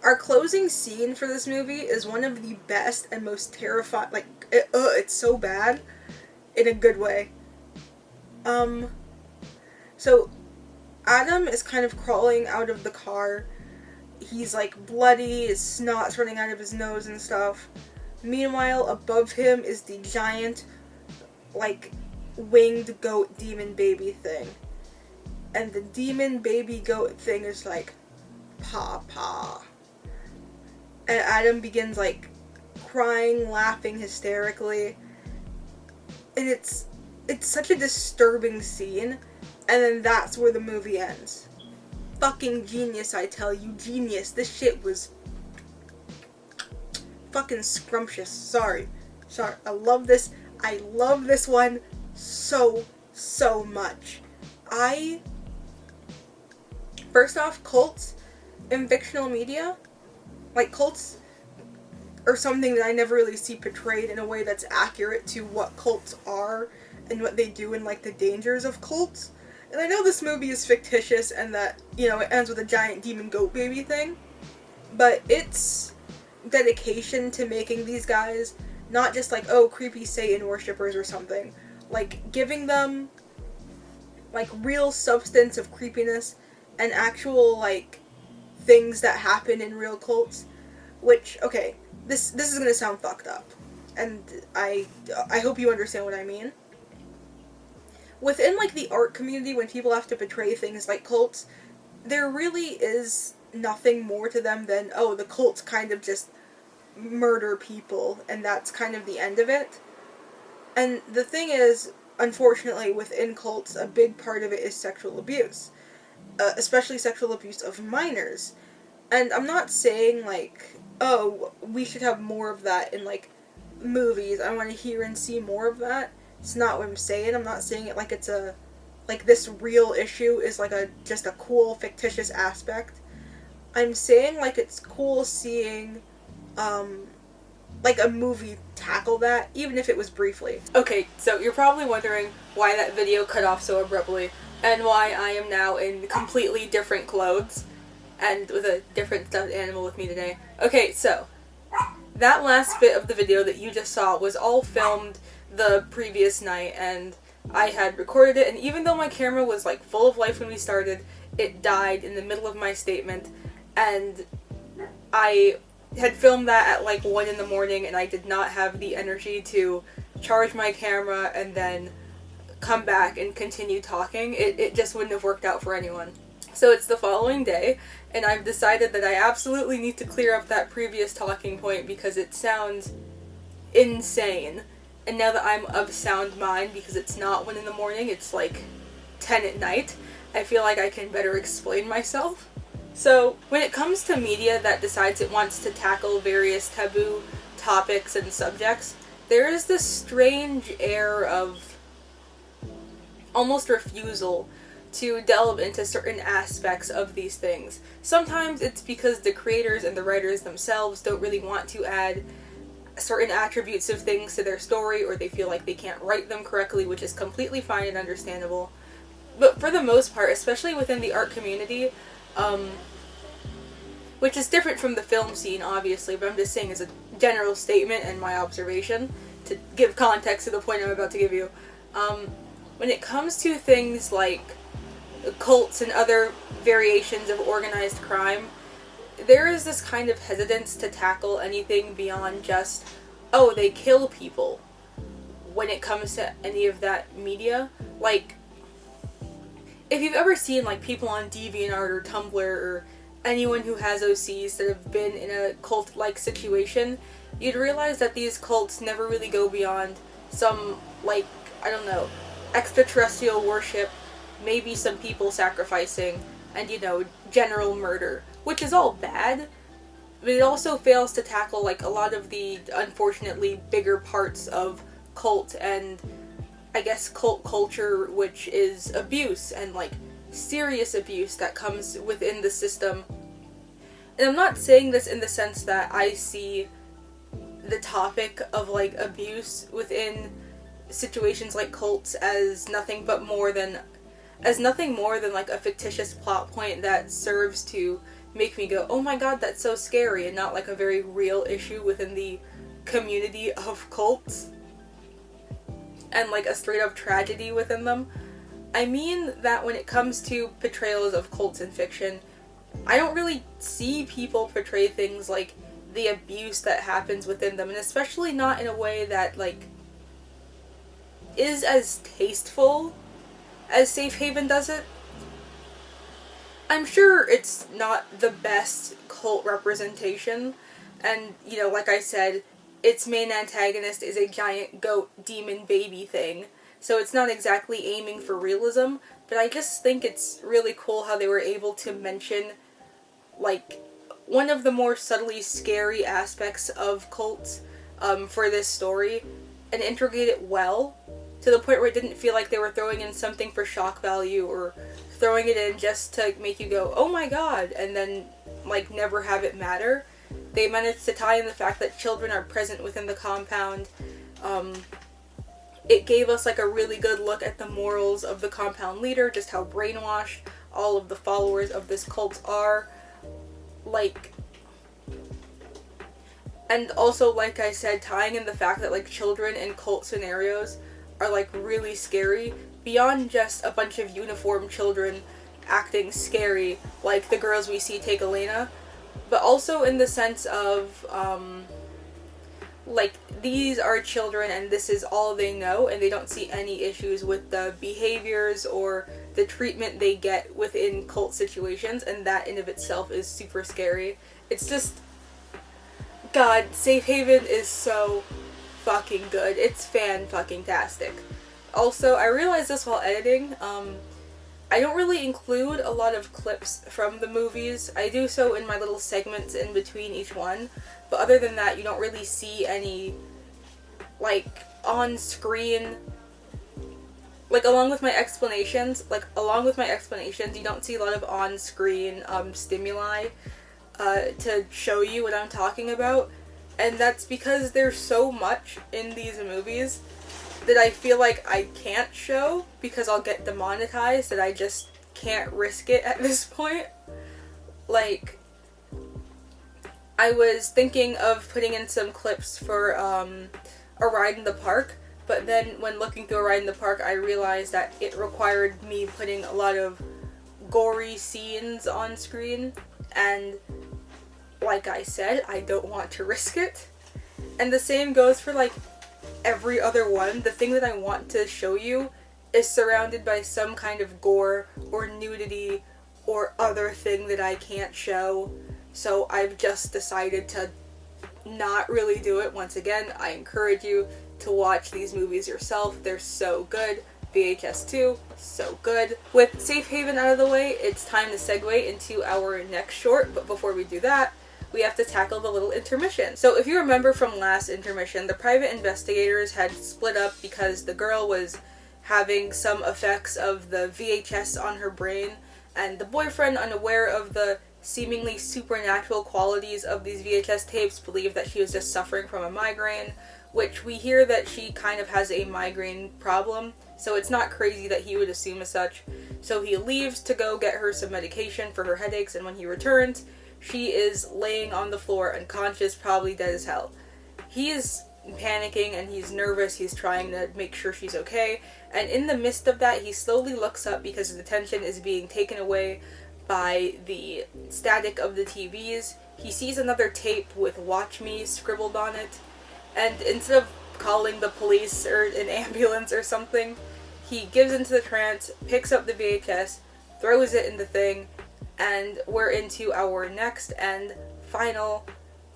Our closing scene for this movie is one of the best and most terrifying, like, it's so bad, in a good way. So, Adam is kind of crawling out of the car. He's, like, bloody, his snot's running out of his nose and stuff. Meanwhile, above him is the giant, like, winged goat demon baby thing. And the demon baby goat thing is like, Papa. and Adam begins, like, crying, laughing hysterically, and it's such a disturbing scene, and then that's where the movie ends. Fucking genius, I tell you, genius. This shit was fucking scrumptious. Sorry. I love this one so much. First off, cults in fictional media, like, cults are something that I never really see portrayed in a way that's accurate to what cults are and what they do and, like, the dangers of cults. And I know this movie is fictitious and that, you know, it ends with a giant demon goat baby thing, but its dedication to making these guys not just, like, oh, creepy Satan worshippers or something, like, giving them, like, real substance of creepiness and actual, like, things that happen in real cults, which, okay, this is gonna sound fucked up, and I hope you understand what I mean. Within, like, the art community, when people have to portray things like cults, there really is nothing more to them than, oh, the cults kind of just murder people, and that's kind of the end of it. And the thing is, unfortunately, within cults, a big part of it is sexual abuse. Especially sexual abuse of minors. And I'm not saying, like, oh, we should have more of that in, like, movies. I want to hear and see more of that. It's not what I'm saying. I'm not saying it like it's a, like, this real issue is, like, just a cool, fictitious aspect. I'm saying, like, it's cool seeing, like, a movie tackle that, even if it was briefly. Okay, so you're probably wondering why that video cut off so abruptly, and why I am now in completely different clothes, and with a different stuffed animal with me today. Okay, so, that last bit of the video that you just saw was all filmed the previous night, and I had recorded it, and even though my camera was, like, full of life when we started, it died in the middle of my statement, and I had filmed that at, like, 1 in the morning, and I did not have the energy to charge my camera and then come back and continue talking. It just wouldn't have worked out for anyone. So it's the following day, and I've decided that I absolutely need to clear up that previous talking point because it sounds insane. And now that I'm of sound mind, because it's not 1 in the morning, it's like 10 at night, I feel like I can better explain myself. So, when it comes to media that decides it wants to tackle various taboo topics and subjects, there is this strange air of almost refusal to delve into certain aspects of these things. Sometimes it's because the creators and the writers themselves don't really want to add certain attributes of things to their story, or they feel like they can't write them correctly, which is completely fine and understandable. But for the most part, especially within the art community, which is different from the film scene, obviously, but I'm just saying as a general statement and my observation, to give context to the point I'm about to give you, when it comes to things like cults and other variations of organized crime, there is this kind of hesitance to tackle anything beyond just, oh, they kill people, when it comes to any of that media. Like, if you've ever seen, like, people on DeviantArt or Tumblr or anyone who has OCs that have been in a cult-like situation, you'd realize that these cults never really go beyond some, like, I don't know, extraterrestrial worship, maybe some people sacrificing, and, you know, general murder, which is all bad, but it also fails to tackle, like, a lot of the, unfortunately, bigger parts of cult and, I guess, cult culture, which is abuse, and, like, serious abuse that comes within the system. And I'm not saying this in the sense that I see the topic of, like, abuse within situations like cults as nothing more than like a fictitious plot point that serves to make me go, oh my god, that's so scary, and not like a very real issue within the community of cults and like a straight up tragedy within them. I mean that when it comes to portrayals of cults in fiction, I don't really see people portray things like the abuse that happens within them, and especially not in a way that, like, is as tasteful as Safe Haven does it. I'm sure it's not the best cult representation, And, you know, like I said, its main antagonist is a giant goat demon baby thing. So it's not exactly aiming for realism, but I just think it's really cool how they were able to mention, like, one of the more subtly scary aspects of cults for this story, and integrate it well, to the point where it didn't feel like they were throwing in something for shock value, or throwing it in just to make you go, oh my god, and then, like, never have it matter. They managed to tie in the fact that children are present within the compound. It gave us, like, a really good look at the morals of the compound leader, just how brainwashed all of the followers of this cult are. Like, and also, like I said, tying in the fact that, like, children in cult scenarios are, like, really scary, beyond just a bunch of uniformed children acting scary, like the girls we see take Elena, but also in the sense of, like, these are children and this is all they know, and they don't see any issues with the behaviors or the treatment they get within cult situations, and that in of itself is super scary. It's just, God, Safe Haven is so fucking good. It's fan-fucking-tastic. Also, I realized this while editing, I don't really include a lot of clips from the movies. I do so in my little segments in between each one, but other than that, you don't really see any, like, on-screen, like, along with my explanations, you don't see a lot of on-screen, stimuli, to show you what I'm talking about, and that's because there's so much in these movies that I feel like I can't show because I'll get demonetized, that I just can't risk it at this point. Like, I was thinking of putting in some clips for A Ride in the Park, but then when looking through A Ride in the Park, I realized that it required me putting a lot of gory scenes on screen, and like I said, I don't want to risk it. And the same goes for, like, every other one. The thing that I want to show you is surrounded by some kind of gore or nudity or other thing that I can't show. So I've just decided to not really do it. Once again, I encourage you to watch these movies yourself. They're so good. VHS 2, so good. With Safe Haven out of the way, it's time to segue into our next short, but before we do that, we have to tackle the little intermission. So if you remember from last intermission, the private investigators had split up because the girl was having some effects of the VHS on her brain, and the boyfriend, unaware of the seemingly supernatural qualities of these VHS tapes, believed that she was just suffering from a migraine, which we hear that she kind of has a migraine problem, so it's not crazy that he would assume as such. So he leaves to go get her some medication for her headaches, and when he returns, she is laying on the floor unconscious, probably dead as hell. He is panicking and he's nervous, he's trying to make sure she's okay, and in the midst of that, he slowly looks up because his attention is being taken away by the static of the TVs. He sees another tape with "Watch Me" scribbled on it, and instead of calling the police or an ambulance or something, he gives into the trance, picks up the VHS, throws it in the thing, and we're into our next and final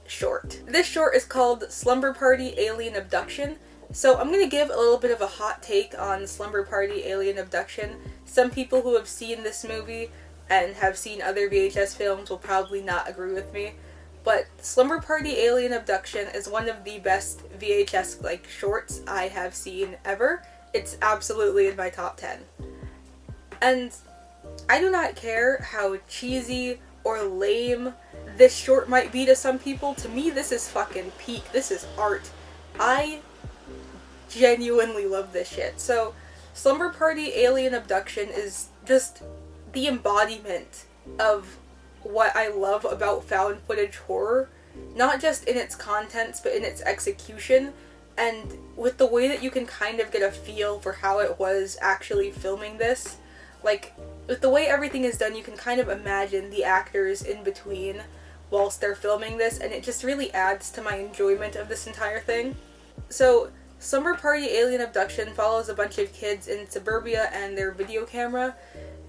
short. This short is called Slumber Party Alien Abduction. So I'm going to give a little bit of a hot take on Slumber Party Alien Abduction. Some people who have seen this movie and have seen other VHS films will probably not agree with me, but Slumber Party Alien Abduction is one of the best VHS, like, shorts I have seen ever. It's absolutely in my top 10. And I do not care how cheesy or lame this short might be to some people. To me, this is fucking peak. This is art. I genuinely love this shit. So, Slumber Party Alien Abduction is just the embodiment of what I love about found footage horror. Not just in its contents, but in its execution, and with the way that you can kind of get a feel for how it was actually filming this. Like, with the way everything is done, you can kind of imagine the actors in between whilst they're filming this, and it just really adds to my enjoyment of this entire thing. So, Slumber Party Alien Abduction follows a bunch of kids in suburbia and their video camera,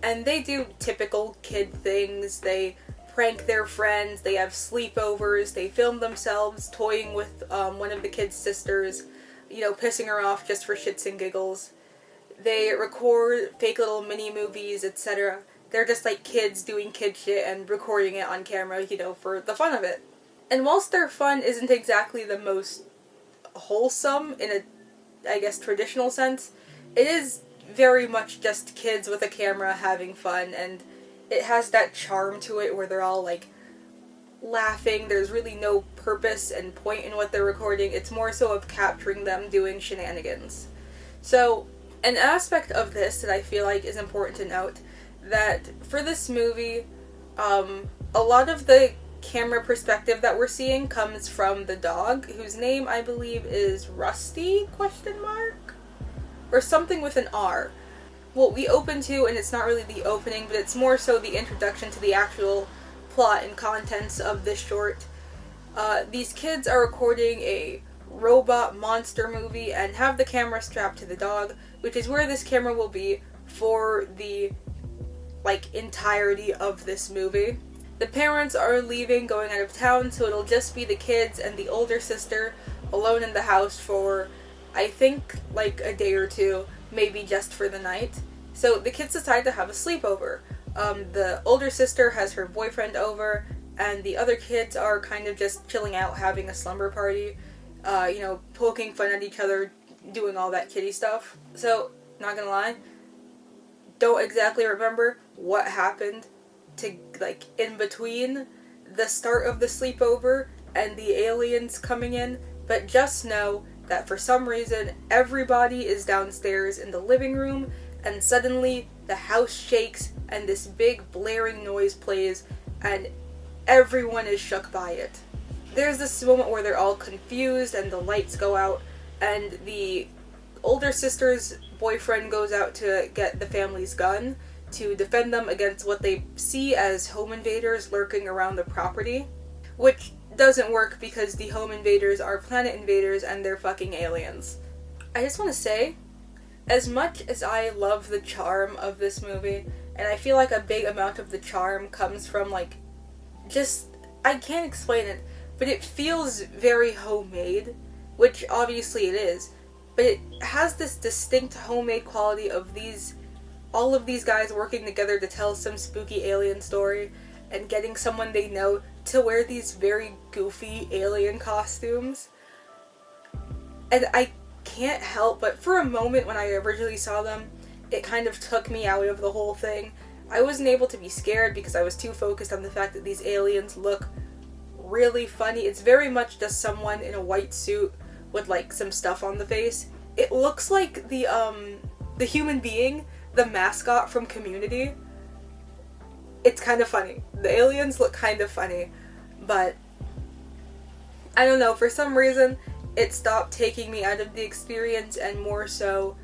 and they do typical kid things. They prank their friends, they have sleepovers, they film themselves toying with one of the kids' sisters, you know, pissing her off just for shits and giggles. They record fake little mini-movies, etc. They're just like kids doing kid shit and recording it on camera, you know, for the fun of it. And whilst their fun isn't exactly the most wholesome in a, I guess, traditional sense, it is very much just kids with a camera having fun, and it has that charm to it where they're all like laughing. There's really no purpose and point in what they're recording. It's more so of capturing them doing shenanigans. So an aspect of this that I feel like is important to note, that for this movie, a lot of the camera perspective that we're seeing comes from the dog, whose name I believe is Rusty, ? Or something with an R. Well, we open to, and it's not really the opening, but it's more so the introduction to the actual plot and contents of this short. These kids are recording a robot monster movie and have the camera strapped to the dog, which is where this camera will be for the, like, entirety of this movie. The parents are leaving, going out of town, so it'll just be the kids and the older sister alone in the house for, I think, like a day or two, maybe just for the night. So the kids decide to have a sleepover. The older sister has her boyfriend over, and the other kids are kind of just chilling out, having a slumber party, you know, poking fun at each other, doing all that kiddie stuff. So, not gonna lie, don't exactly remember what happened to, like, in between the start of the sleepover and the aliens coming in, but just know that for some reason everybody is downstairs in the living room, and suddenly the house shakes and this big blaring noise plays and everyone is shook by it. There's this moment where they're all confused and the lights go out, and the older sister's boyfriend goes out to get the family's gun to defend them against what they see as home invaders lurking around the property, which doesn't work because the home invaders are planet invaders and they're fucking aliens. I just want to say, as much as I love the charm of this movie, and I feel like a big amount of the charm comes from, like, just, I can't explain it, but it feels very homemade, which obviously it is, but it has this distinct homemade quality of all of these guys working together to tell some spooky alien story, and getting someone they know to wear these very goofy alien costumes. And I can't help but, for a moment when I originally saw them, it kind of took me out of the whole thing. I wasn't able to be scared because I was too focused on the fact that these aliens look really funny. It's very much just someone in a white suit with, like, some stuff on the face. It looks like the human being, the mascot from Community. It's kind of funny. The aliens look kind of funny, but I don't know, for some reason it stopped taking me out of the experience and more so,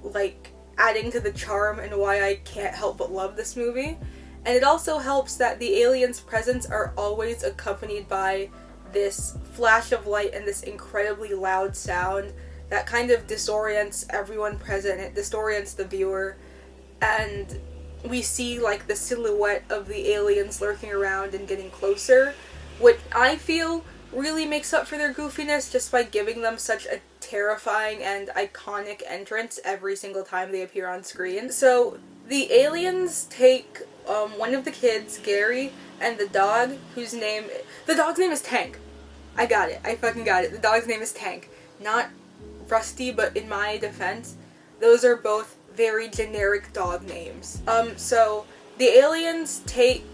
like, adding to the charm and why I can't help but love this movie. And it also helps that the aliens' presence are always accompanied by this flash of light and this incredibly loud sound that kind of disorients everyone present. It disorients the viewer, and we see, like, the silhouette of the aliens lurking around and getting closer, which I feel really makes up for their goofiness just by giving them such a terrifying and iconic entrance every single time they appear on screen. So the aliens take one of the kids, Gary, and the dog, the dog's name is Tank. I got it. I fucking got it. The dog's name is Tank. Not Rusty, but in my defense, those are both very generic dog names. So the aliens take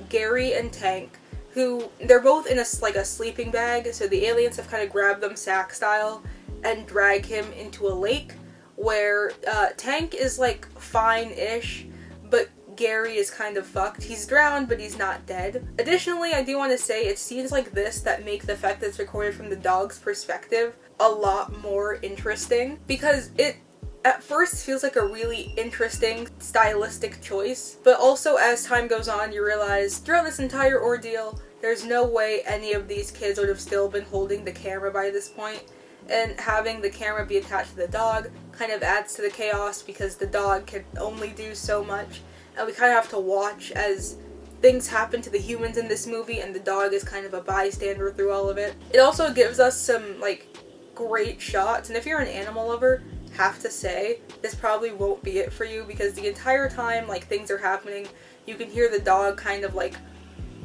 Gary and Tank, who, they're both in a sleeping bag, so the aliens have kind of grabbed them sack style and drag him into a lake where Tank is, like, fine-ish, but Gary is kind of fucked. He's drowned, but he's not dead. Additionally, I do want to say, it's scenes like this that make the fact that it's recorded from the dog's perspective a lot more interesting, because it at first feels like a really interesting stylistic choice, but also as time goes on you realize throughout this entire ordeal there's no way any of these kids would have still been holding the camera by this point, and having the camera be attached to the dog kind of adds to the chaos because the dog can only do so much, and we kind of have to watch as things happen to the humans in this movie, and the dog is kind of a bystander through all of it. It also gives us some, like, great shots, and if you're an animal lover, have to say, this probably won't be it for you, because the entire time, like, things are happening, you can hear the dog kind of, like,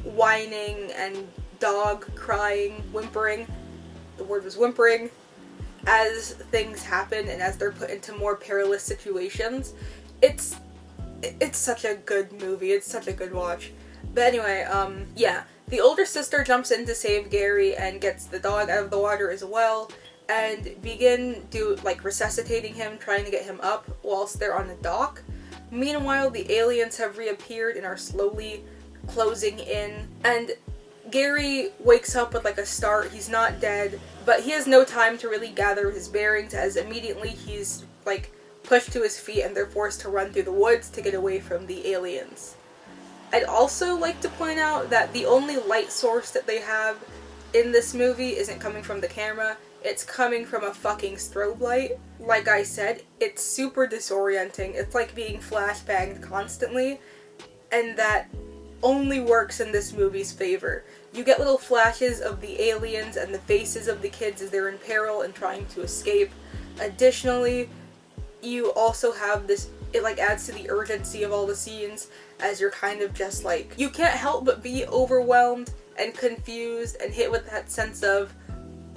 whining and dog crying, whimpering. The word was whimpering. As things happen and as they're put into more perilous situations. It's such a good movie. It's such a good watch. But anyway, yeah. The older sister jumps in to save Gary and gets the dog out of the water as well, and begin resuscitating him, trying to get him up whilst they're on the dock. Meanwhile, the aliens have reappeared and are slowly closing in, and Gary wakes up with like a start. He's not dead, but he has no time to really gather his bearings, as immediately he's like pushed to his feet and they're forced to run through the woods to get away from the aliens. I'd also like to point out that the only light source that they have in this movie isn't coming from the camera, it's coming from a fucking strobe light. Like I said, it's super disorienting. It's like being flashbanged constantly, and that only works in this movie's favor. You get little flashes of the aliens and the faces of the kids as they're in peril and trying to escape. Additionally, you also have this, it like adds to the urgency of all the scenes, as you're kind of just like, you can't help but be overwhelmed and confused and hit with that sense of,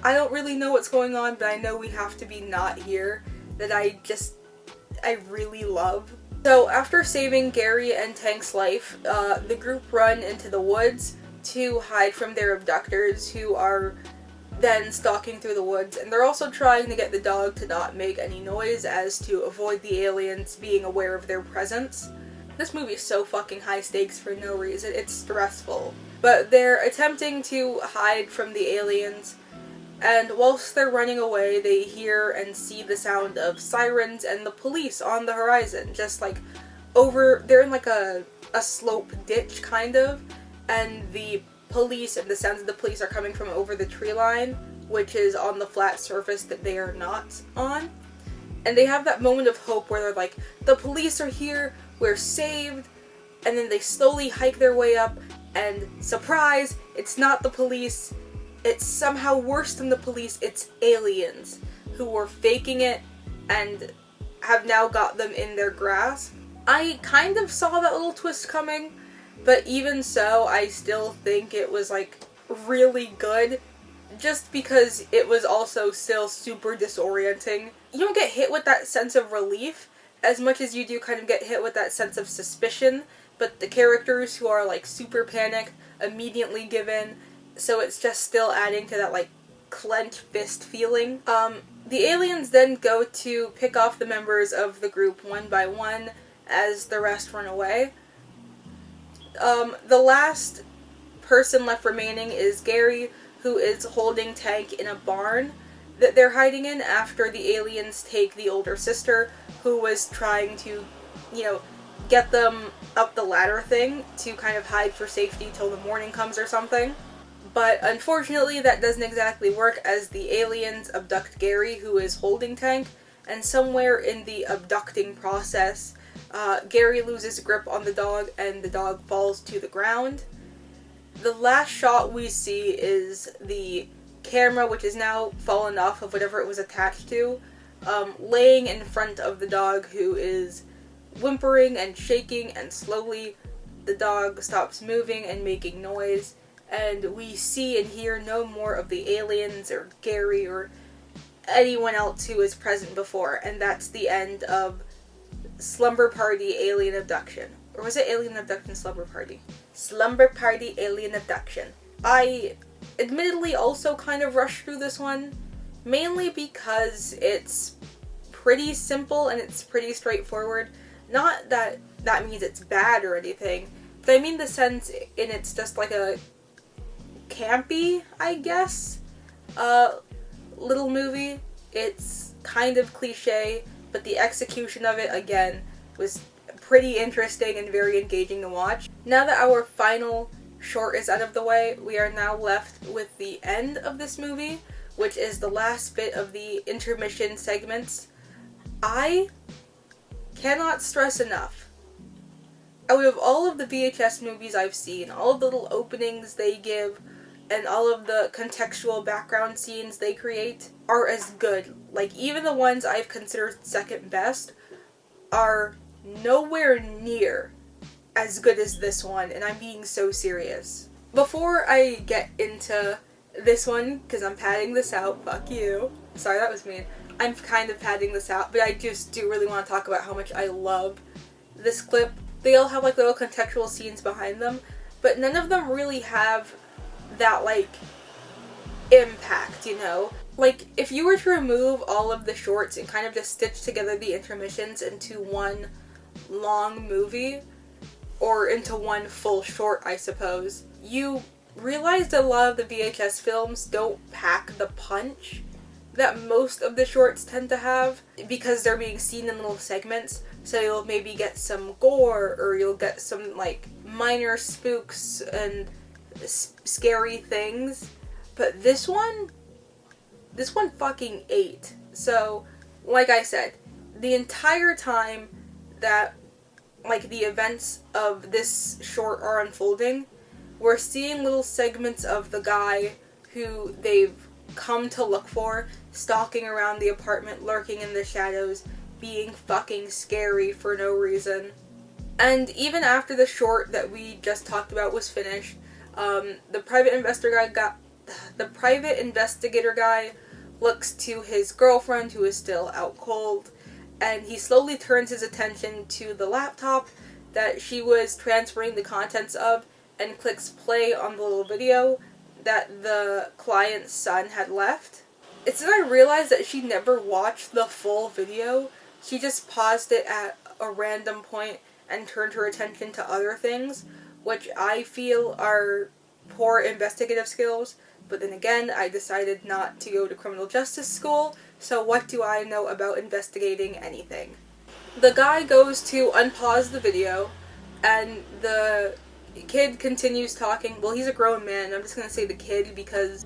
I don't really know what's going on, but I know we have to be not here, that I really love. So after saving Gary and Tank's life, the group run into the woods to hide from their abductors, who are then stalking through the woods, and they're also trying to get the dog to not make any noise as to avoid the aliens being aware of their presence. This movie is so fucking high stakes for no reason, it's stressful. But they're attempting to hide from the aliens, and whilst they're running away, they hear and see the sound of sirens and the police on the horizon, just like over, they're in like a slope ditch kind of, and the police and the sounds of the police are coming from over the tree line, which is on the flat surface that they are not on. And they have that moment of hope where they're like, the police are here, we're saved, and then they slowly hike their way up, and surprise, it's not the police, it's somehow worse than the police, it's aliens who were faking it and have now got them in their grasp. I kind of saw that little twist coming, but even so, I still think it was like really good, just because it was also still super disorienting. You don't get hit with that sense of relief as much as you do kind of get hit with that sense of suspicion, but the characters who are like super panicked immediately give in, so it's just still adding to that like clenched fist feeling. The aliens then go to pick off the members of the group one by one as the rest run away. The last person left remaining is Gary, who is holding Tank in a barn that they're hiding in after the aliens take the older sister, who was trying to, get them up the ladder thing to kind of hide for safety till the morning comes or something. But unfortunately that doesn't exactly work, as the aliens abduct Gary, who is holding Tank, and somewhere in the abducting process, Gary loses grip on the dog and the dog falls to the ground. The last shot we see is the camera, which is now fallen off of whatever it was attached to, laying in front of the dog, who is whimpering and shaking, and slowly the dog stops moving and making noise, and we see and hear no more of the aliens or Gary or anyone else who was present before, and that's the end of Slumber Party Alien Abduction. Or was it Alien Abduction Slumber Party? Slumber Party Alien Abduction. I admittedly also kind of rushed through this one, mainly because it's pretty simple and it's pretty straightforward. Not that that means it's bad or anything, but I mean the sense in it's just like a campy, I guess, little movie. It's kind of cliche, but the execution of it, again, was pretty interesting and very engaging to watch. Now that our final short is out of the way, we are now left with the end of this movie, which is the last bit of the intermission segments. I cannot stress enough, Out of all of the VHS movies I've seen, all of the little openings they give, and all of the contextual background scenes they create are as good. Like, even the ones I've considered second best are nowhere near as good as this one, and I'm being so serious. Before I get into this one, because I'm padding this out, fuck you. Sorry, that was mean. I'm kind of padding this out, but I just do really want to talk about how much I love this clip. They all have like little contextual scenes behind them, but none of them really have that like impact, you know? Like, if you were to remove all of the shorts and kind of just stitch together the intermissions into one long movie, or into one full short, I suppose, you realize that a lot of the VHS films don't pack the punch that most of the shorts tend to have, because they're being seen in little segments. So you'll maybe get some gore, or you'll get some like minor spooks and scary things. But this one fucking ate. So, like I said, the entire time that like the events of this short are unfolding, we're seeing little segments of the guy who they've come to look for, stalking around the apartment, lurking in the shadows, being fucking scary for no reason. And even after the short that we just talked about was finished, the private investigator guy looks to his girlfriend, who is still out cold, and he slowly turns his attention to the laptop that she was transferring the contents of, and clicks play on the little video that the client's son had left. It's then I realized that she never watched the full video. She just paused it at a random point and turned her attention to other things, which I feel are poor investigative skills. But then again, I decided not to go to criminal justice school, so what do I know about investigating anything? The guy goes to unpause the video, and the kid continues talking. Well, he's a grown man. I'm just gonna say the kid because,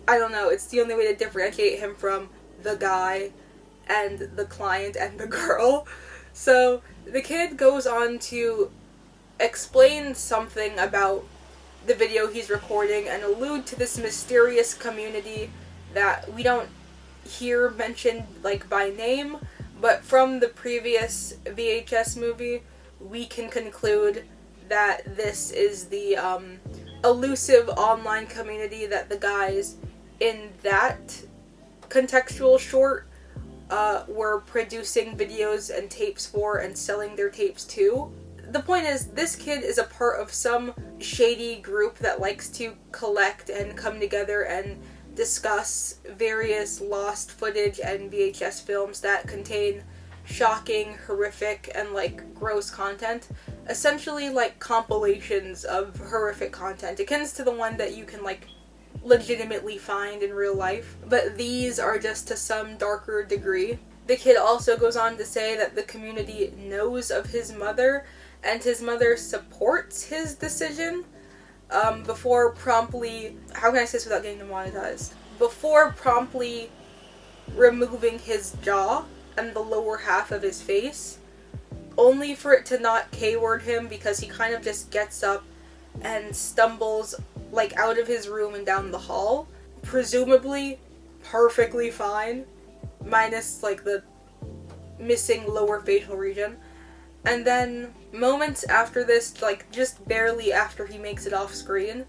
I don't know, it's the only way to differentiate him from the guy and the client and the girl. So the kid goes on to explain something about the video he's recording and allude to this mysterious community that we don't hear mentioned like by name, but from the previous VHS movie we can conclude that this is the elusive online community that the guys in that contextual short were producing videos and tapes for and selling their tapes to. The point is, this kid is a part of some shady group that likes to collect and come together and discuss various lost footage and VHS films that contain shocking, horrific, and like gross content. Essentially like compilations of horrific content, akin to the one that you can like legitimately find in real life, but these are just to some darker degree. The kid also goes on to say that the community knows of his mother, and his mother supports his decision, before promptly, how can I say this without getting demonetized? Before promptly removing his jaw and the lower half of his face, only for it to not K-word him because he kind of just gets up and stumbles like out of his room and down the hall, presumably perfectly fine, minus like the missing lower facial region. And then moments after this, like just barely after he makes it off screen,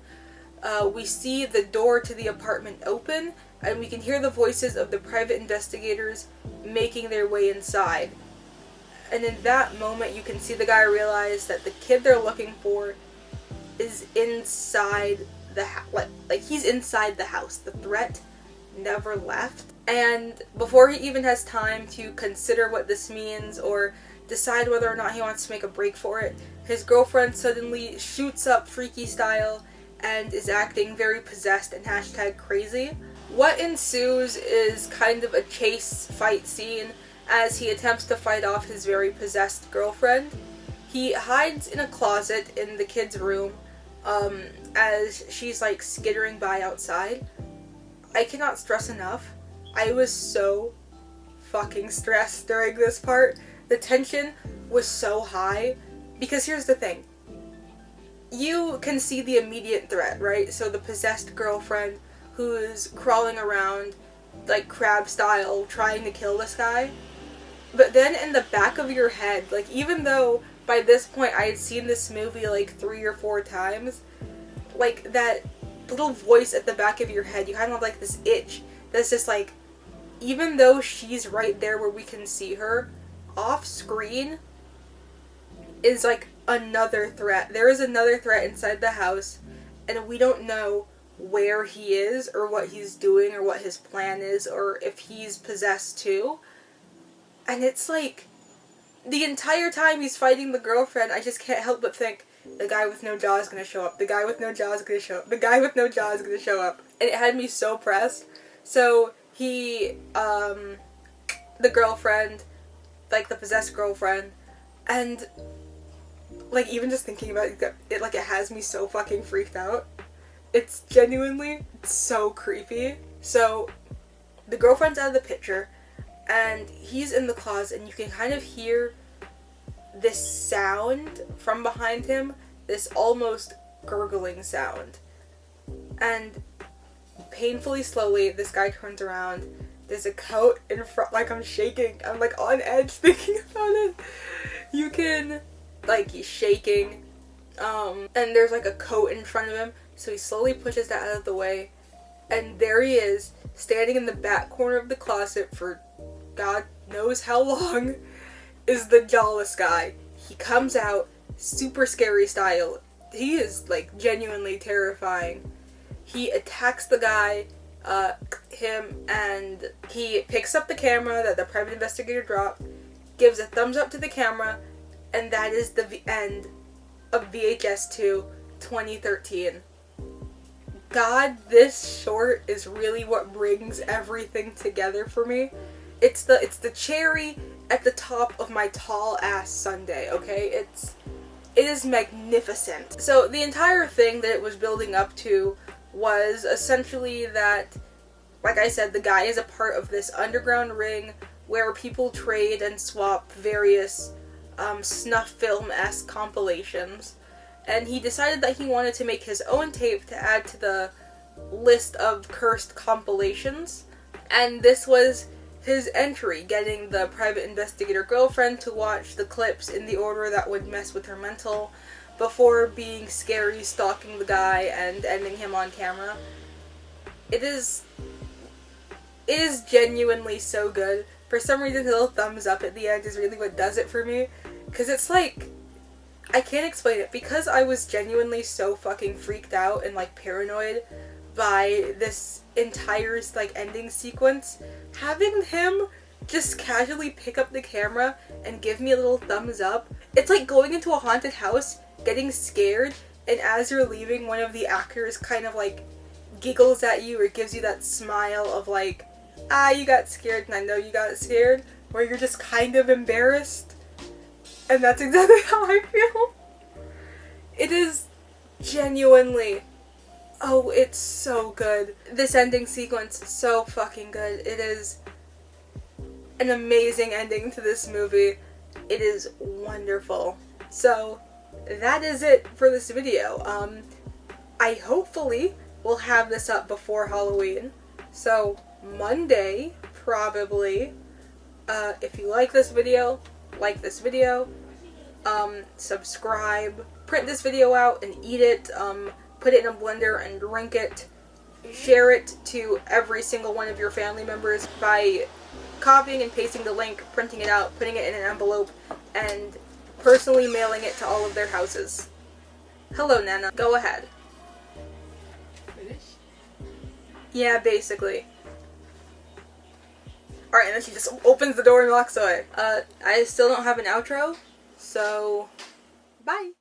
we see the door to the apartment open, and we can hear the voices of the private investigators making their way inside. And in that moment, you can see the guy realize that the kid they're looking for is inside the house. Like he's inside the house. The threat never left. And before he even has time to consider what this means or decide whether or not he wants to make a break for it, his girlfriend suddenly shoots up freaky style and is acting very possessed and #crazy. What ensues is kind of a chase fight scene as he attempts to fight off his very possessed girlfriend. He hides in a closet in the kid's room as she's like skittering by outside. I cannot stress enough, I was so fucking stressed during this part. The tension was so high Because here's the thing. You can see the immediate threat, right? So the possessed girlfriend who's crawling around, like, crab style, trying to kill this guy. But then in the back of your head, like, even though by this point I had seen this movie, like, 3 or 4 times, like, that little voice at the back of your head, you kind of have, like, this itch that's just, like, even though she's right there where we can see her, off screen is, like, another threat. There is another threat inside the house, and we don't know where he is, or what he's doing, or what his plan is, or if he's possessed too. And it's like, the entire time he's fighting the girlfriend, I just can't help but think, the guy with no jaw is gonna show up, the guy with no jaw is gonna show up, the guy with no jaw is gonna show up. And it had me so pressed. So he, the girlfriend, like the possessed girlfriend, and like even just thinking about it, like it has me so fucking freaked out. It's genuinely so creepy. So the girlfriend's out of the picture, and he's in the closet, and you can kind of hear this sound from behind him, this almost gurgling sound. And painfully slowly, this guy turns around. There's a coat in front, like I'm shaking. I'm like on edge thinking about it. You can, like, he's shaking. And there's like a coat in front of him. So he slowly pushes that out of the way. And there he is, standing in the back corner of the closet for God knows how long, is the jawless guy. He comes out, super scary style. He is, like, genuinely terrifying. He attacks the guy, and he picks up the camera that the private investigator dropped, gives a thumbs up to the camera, and that is the end of VHS 2 2013. God, this short is really what brings everything together for me. It's the cherry at the top of my tall ass sundae, okay? It is magnificent. So the entire thing that it was building up to was essentially that, like I said, the guy is a part of this underground ring where people trade and swap various snuff film-esque compilations. And he decided that he wanted to make his own tape to add to the list of cursed compilations. And this was his entry, getting the private investigator girlfriend to watch the clips in the order that would mess with her mental before being scary, stalking the guy, and ending him on camera. It is genuinely so good. For some reason, the little thumbs up at the end is really what does it for me. Because it's like, I can't explain it. Because I was genuinely so fucking freaked out and, like, paranoid by this entire, like, ending sequence, having him just casually pick up the camera and give me a little thumbs up, it's like going into a haunted house, getting scared, and as you're leaving, one of the actors kind of, like, giggles at you or gives you that smile of, like, ah, you got scared and I know you got scared, where you're just kind of embarrassed. And that's exactly how I feel. It is genuinely, oh, it's so good. This ending sequence is so fucking good. It is an amazing ending to this movie. It is wonderful. So, that is it for this video. I hopefully will have this up before Halloween. So, Monday, probably. If you like this video, subscribe, print this video out and eat it, put it in a blender and drink it, share it to every single one of your family members by copying and pasting the link, printing it out, putting it in an envelope, and personally mailing it to all of their houses. Hello, Nana. Go ahead. Finish? Yeah, basically. Alright, and then she just opens the door and walks away. I still don't have an outro, so bye!